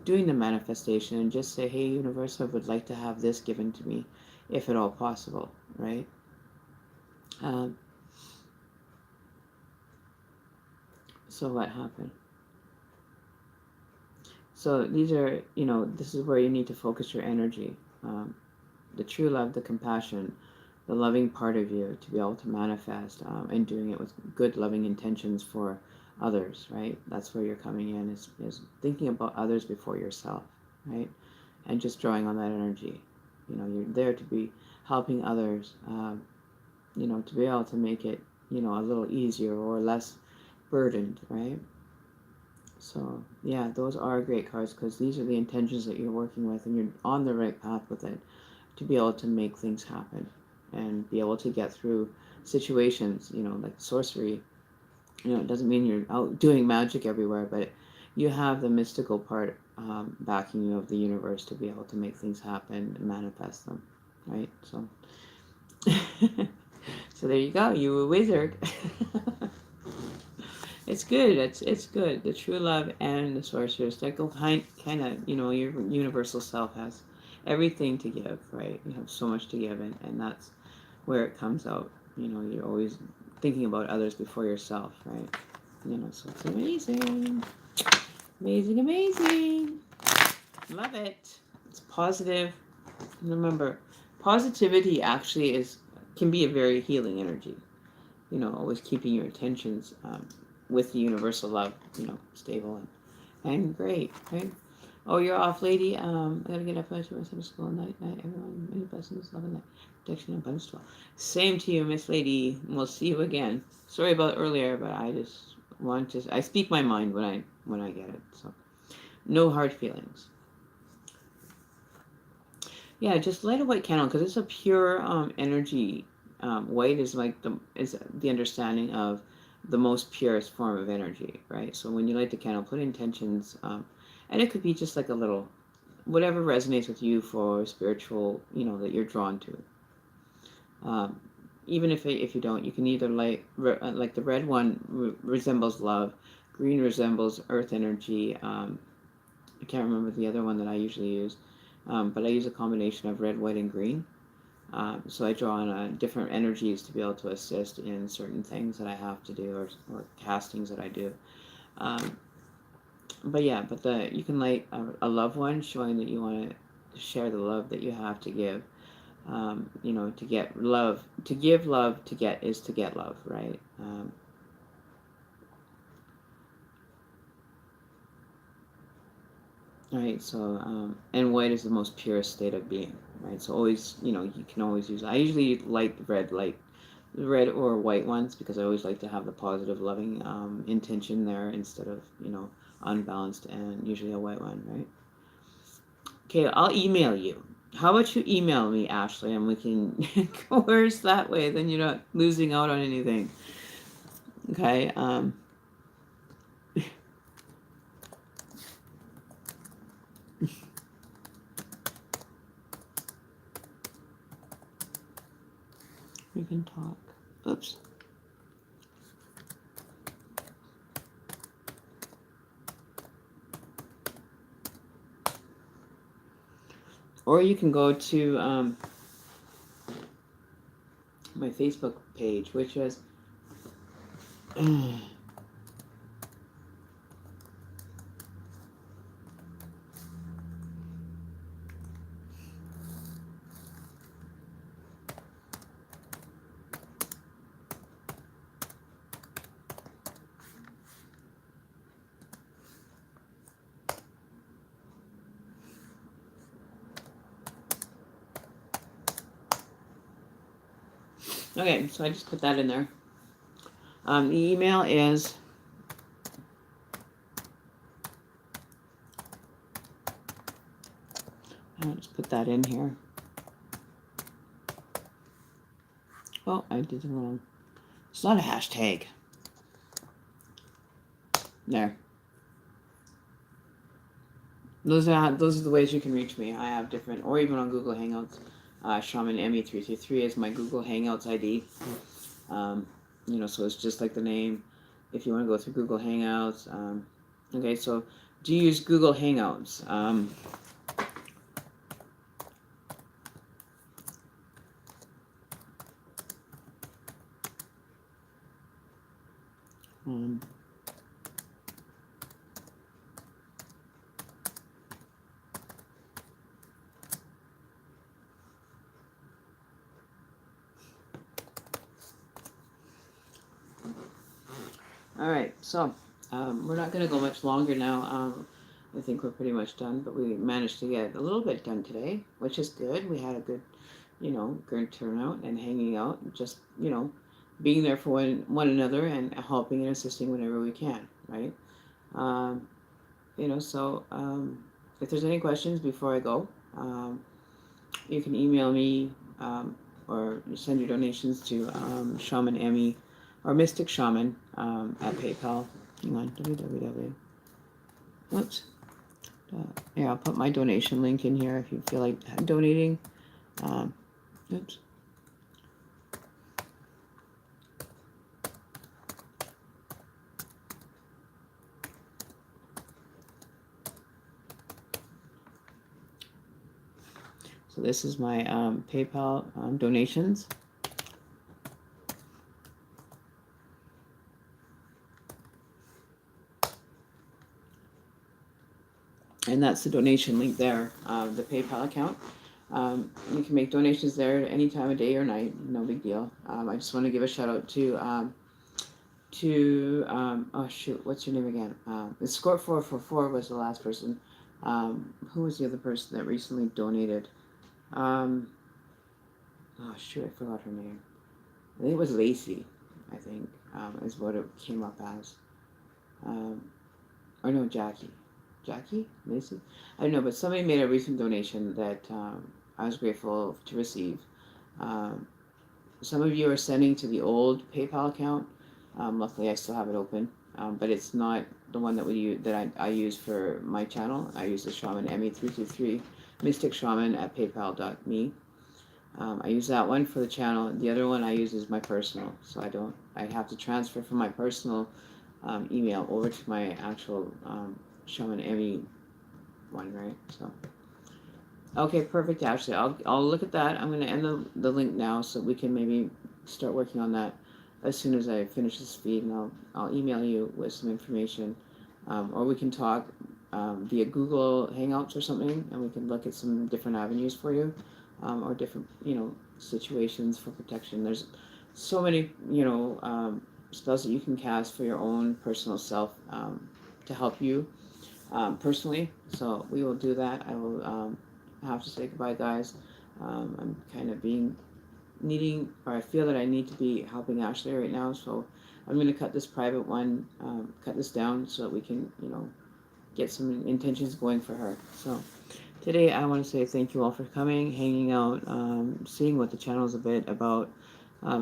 doing the manifestation and just say, hey, universe, I would like to have this given to me, if at all possible, right? So what happened? So these are, this is where you need to focus your energy. The true love, the compassion, the loving part of you to be able to manifest, and doing it with good, loving intentions for others, right? That's where you're coming in, is thinking about others before yourself, right? And just drawing on that energy. You're there to be helping others, to be able to make it, a little easier or less burdened, right? So, yeah, those are great cards because these are the intentions that you're working with, and you're on the right path with it to be able to make things happen and be able to get through situations, like sorcery. It doesn't mean you're out doing magic everywhere, but you have the mystical part backing you of the universe to be able to make things happen and manifest them, right? So, so there you go. You a wizard. It's good. It's good. The true love and the sorceress, that go kind of, your universal self has everything to give, right? You have so much to give, and that's where it comes out. You're always thinking about others before yourself, right? So it's amazing. Amazing, amazing. Love it. It's positive. And remember, positivity actually can be a very healing energy. Always keeping your intentions with the universal love, stable and great, right? Oh, you're off, lady. I gotta get up to myself to school. Night, everyone. Many blessings, love and light, protection and abundance. Same to you, Miss Lady. We'll see you again. Sorry about earlier, but I just want to. I speak my mind when I get it. So, no hard feelings. Yeah, just light a white candle because it's a pure energy. White is like the understanding of the most purest form of energy, right? So when you light the candle, put intentions, and it could be just like a little, whatever resonates with you for spiritual, that you're drawn to. Even if you don't, you can either light, like the red one resembles love, green resembles earth energy. I can't remember the other one that I usually use, but I use a combination of red, white, and green. So I draw on different energies to be able to assist in certain things that I have to do, or castings that I do. Um, but yeah, you can light a loved one, showing that you want to share the love that you have to give. You know, to get love, to give love, to get is to get love, right? Right. So, and white is the most purest state of being, right? So always, you know, you can always use. I usually like red or white ones, because I always like to have the positive, loving intention there, instead of, you know, unbalanced, and usually a white one, right? Okay, I'll email you. How about you email me, Ashley, and we can coerce that way. Then you're not losing out on anything. Okay. We can talk. Oops. Or you can go to my Facebook page, which is okay. So I just put that in there. The email is I'll just put that in here. Oh, I did it wrong. It's not a hashtag. There. Those are the ways you can reach me. I have different, or even on Google Hangouts. Shaman Emmy333 is my Google Hangouts ID. You know, so it's just like the name. If you want to go through Google Hangouts, okay. So, do you use Google Hangouts? All right, so we're not going to go much longer now. I think we're pretty much done, but we managed to get a little bit done today, which is good. We had a good, you know, good turnout and hanging out, just, you know, being there for one another and helping and assisting whenever we can, right? You know, so if there's any questions before I go, you can email me, or send your donations to Shaman Emmy or Mystic Shaman at PayPal. Hang on, www. Whoops. Yeah, I'll put my donation link in here if you feel like donating. Oops. So this is my PayPal donations. And that's the donation link there, the PayPal account. You can make donations there any time of day or night, no big deal. I just want to give a shout out to oh shoot, what's your name again? Escort 444 was the last person. Who was the other person that recently donated? Oh shoot, I forgot her name. I think it was Lacey, I think, is what it came up as. Or no, Jackie. Jackie? Lacey? I don't know, but somebody made a recent donation that I was grateful to receive. Some of you are sending to the old PayPal account. Luckily, I still have it open, but it's not the one that I use for my channel. I use the Shaman Emmy323 Mystic Shaman at PayPal.me. I use that one for the channel. The other one I use is my personal, so I have to transfer from my personal email over to my actual Shaman Emmy one, right? So, Okay, perfect, Ashley. I'll look at that. I'm going to end the link now so we can maybe start working on that as soon as I finish this feed, and I'll email you with some information, or we can talk via Google Hangouts or something, and we can look at some different avenues for you, or different situations for protection. There's so many spells that you can cast for your own personal self to help you personally. So we will do that. I will have to say goodbye, guys. I'm kind of needing, or I feel that I need to be helping Ashley right now. So I'm going to cut this private one, cut this down so that we can, get some intentions going for her. So today I want to say thank you all for coming, hanging out, seeing what the channel is a bit about.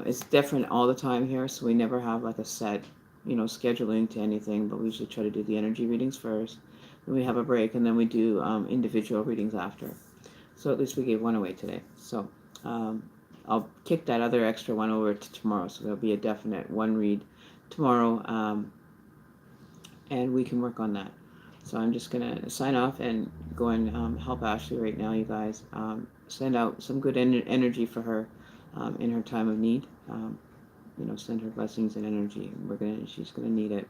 It's different all the time here, so we never have like a set, scheduling to anything, but we usually try to do the energy readings first. Then we have a break, and then we do individual readings after. So at least we gave one away today. So um, I'll kick that other extra one over to tomorrow, so there'll be a definite one read tomorrow, and we can work on that. So I'm just gonna sign off and go and help Ashley right now, you guys. Send out some good energy for her in her time of need. Send her blessings and energy. She's gonna need it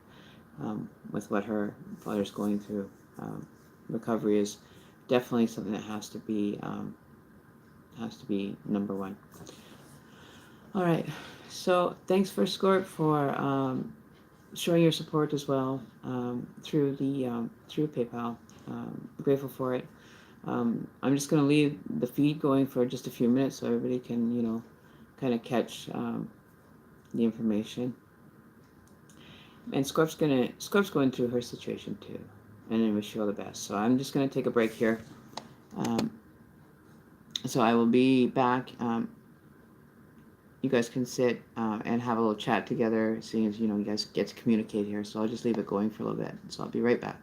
with what her father's going through. Recovery is definitely something that has to be number one. All right. So thanks for Scorp for showing your support as well through PayPal. Grateful for it. I'm just going to leave the feed going for just a few minutes so everybody can, kind of catch the information. And Scorp's going through her situation too, and I wish you all the best. So I'm just going to take a break here. Um, so I will be back. You guys can sit and have a little chat together, seeing as you guys get to communicate here. So I'll just leave it going for a little bit. So I'll be right back.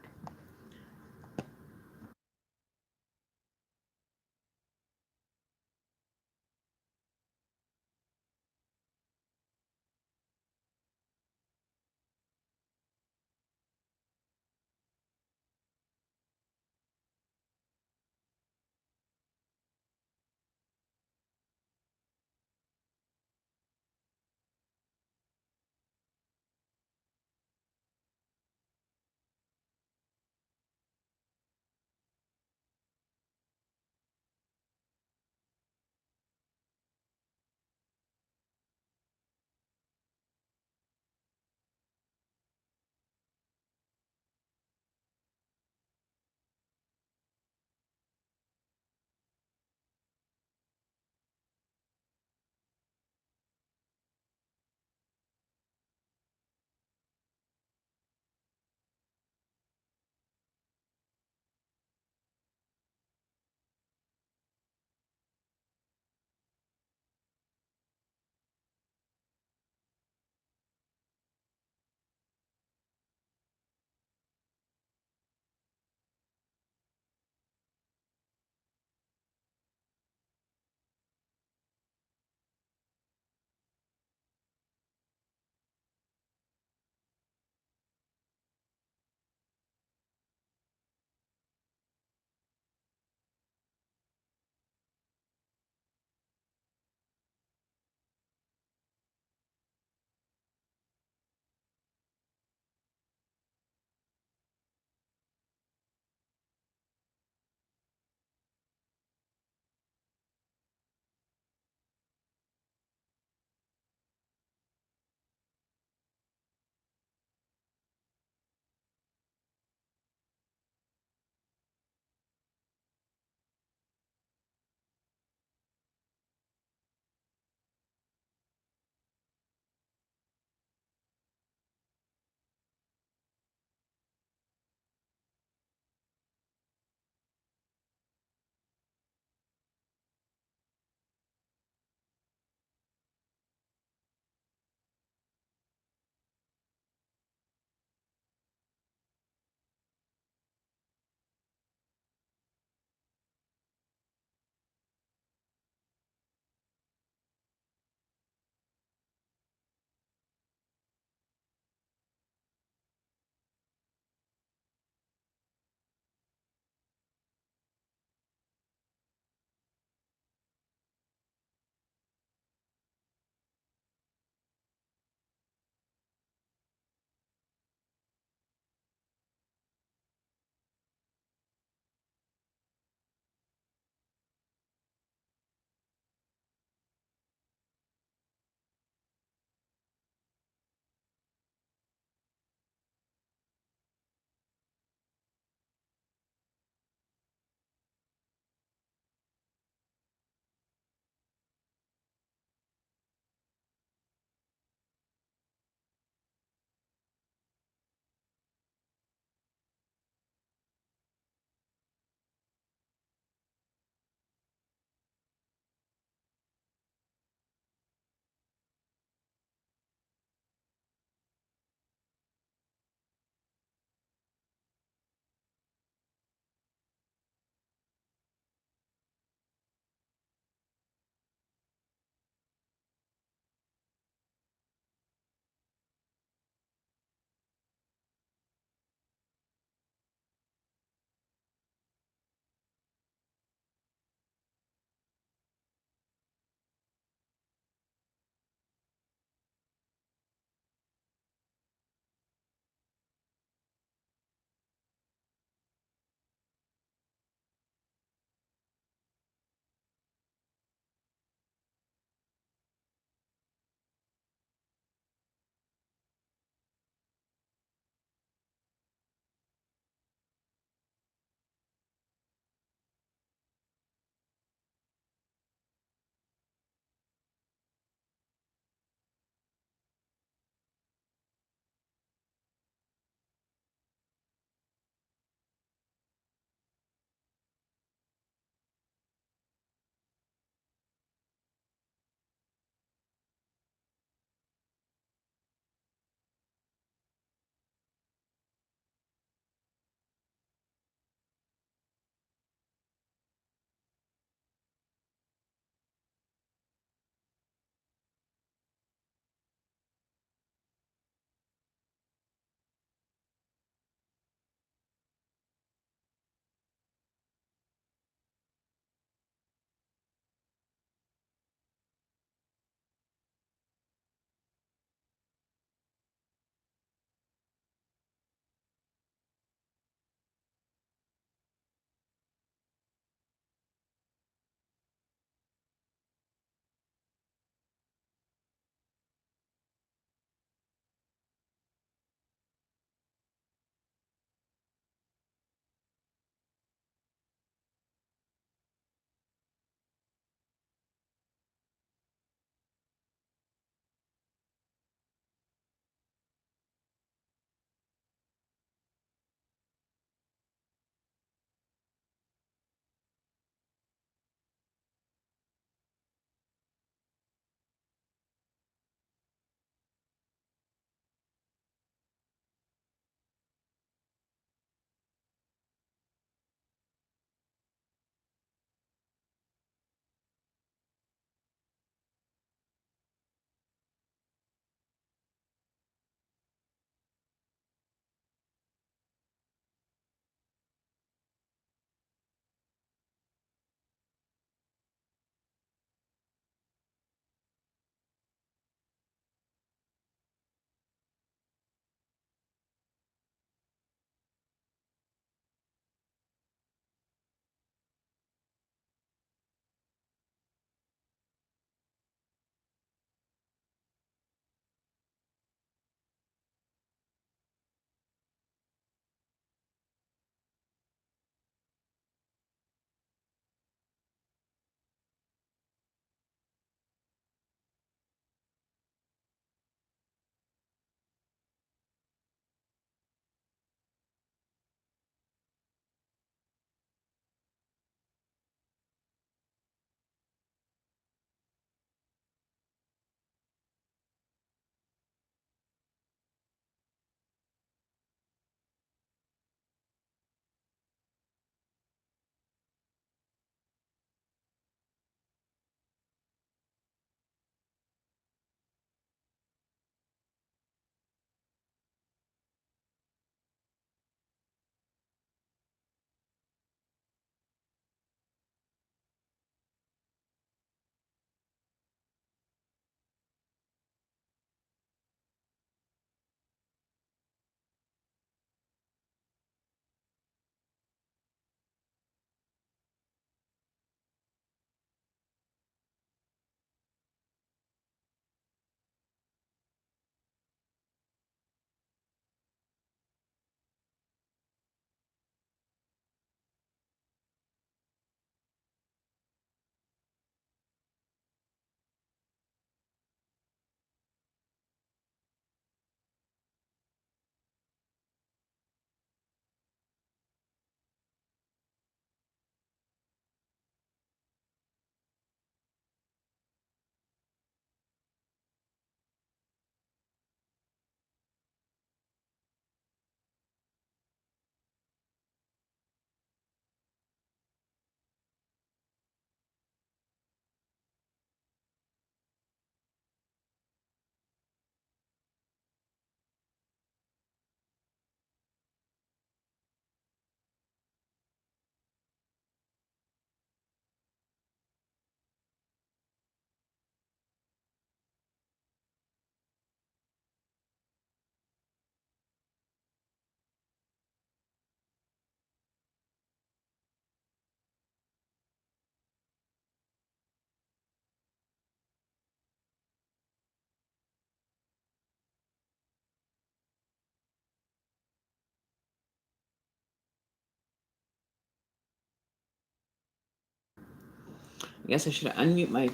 guess I should unmute my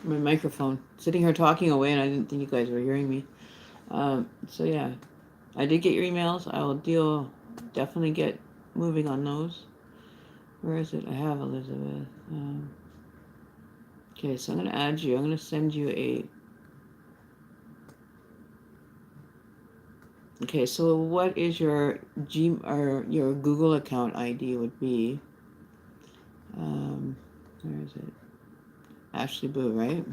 microphone. Sitting here talking away, and I didn't think you guys were hearing me. So yeah, I did get your emails. I will definitely get moving on those. Where is it? I have Elizabeth. Okay, so I'm going to add you. I'm going to send you a... Okay, so what is your your Google account ID would be? Where is it? Ashley Boo, right?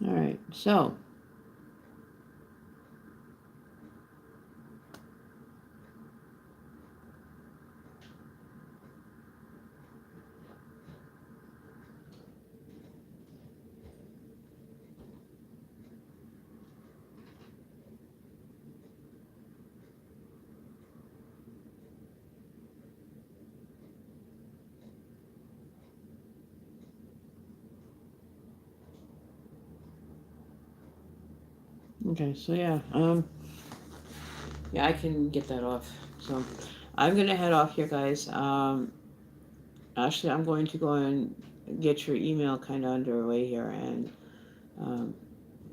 All right, so... Okay, so yeah, yeah, I can get that off. So I'm gonna head off here, guys. Actually, I'm going to go and get your email kind of underway here, and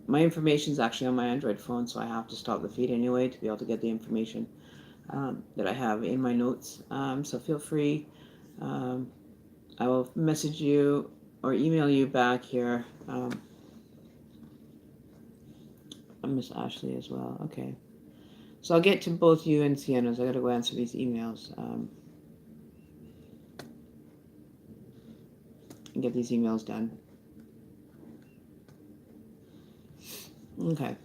my information is actually on my Android phone, so I have to stop the feed anyway to be able to get the information that I have in my notes. So feel free. I will message you or email you back here. Miss Ashley as well. Okay. So I'll get to both you and Sienna's. I gotta go answer these emails. And get these emails done. Okay.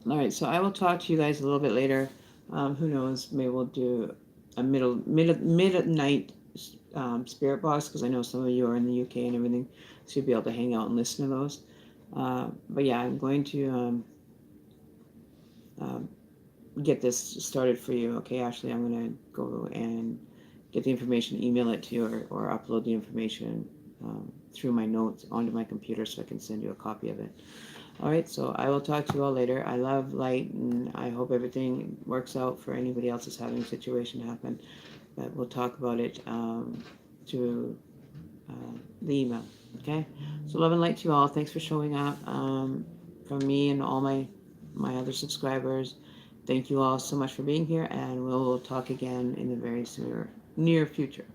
All right. So I will talk to you guys a little bit later. Who knows? Maybe we'll do a midnight spirit box, because I know some of you are in the UK and everything, so you'll be able to hang out and listen to those. But yeah, I'm going to get this started for you. Okay, Ashley, I'm going to go and get the information, email it to you, or upload the information through my notes onto my computer so I can send you a copy of it. All right, so I will talk to you all later. I love light, and I hope everything works out for anybody else that's having a situation happen. But we'll talk about it through the email. Okay, so love and light to you all. Thanks for showing up. From me and all my other subscribers, thank you all so much for being here, and we'll talk again in the very near future.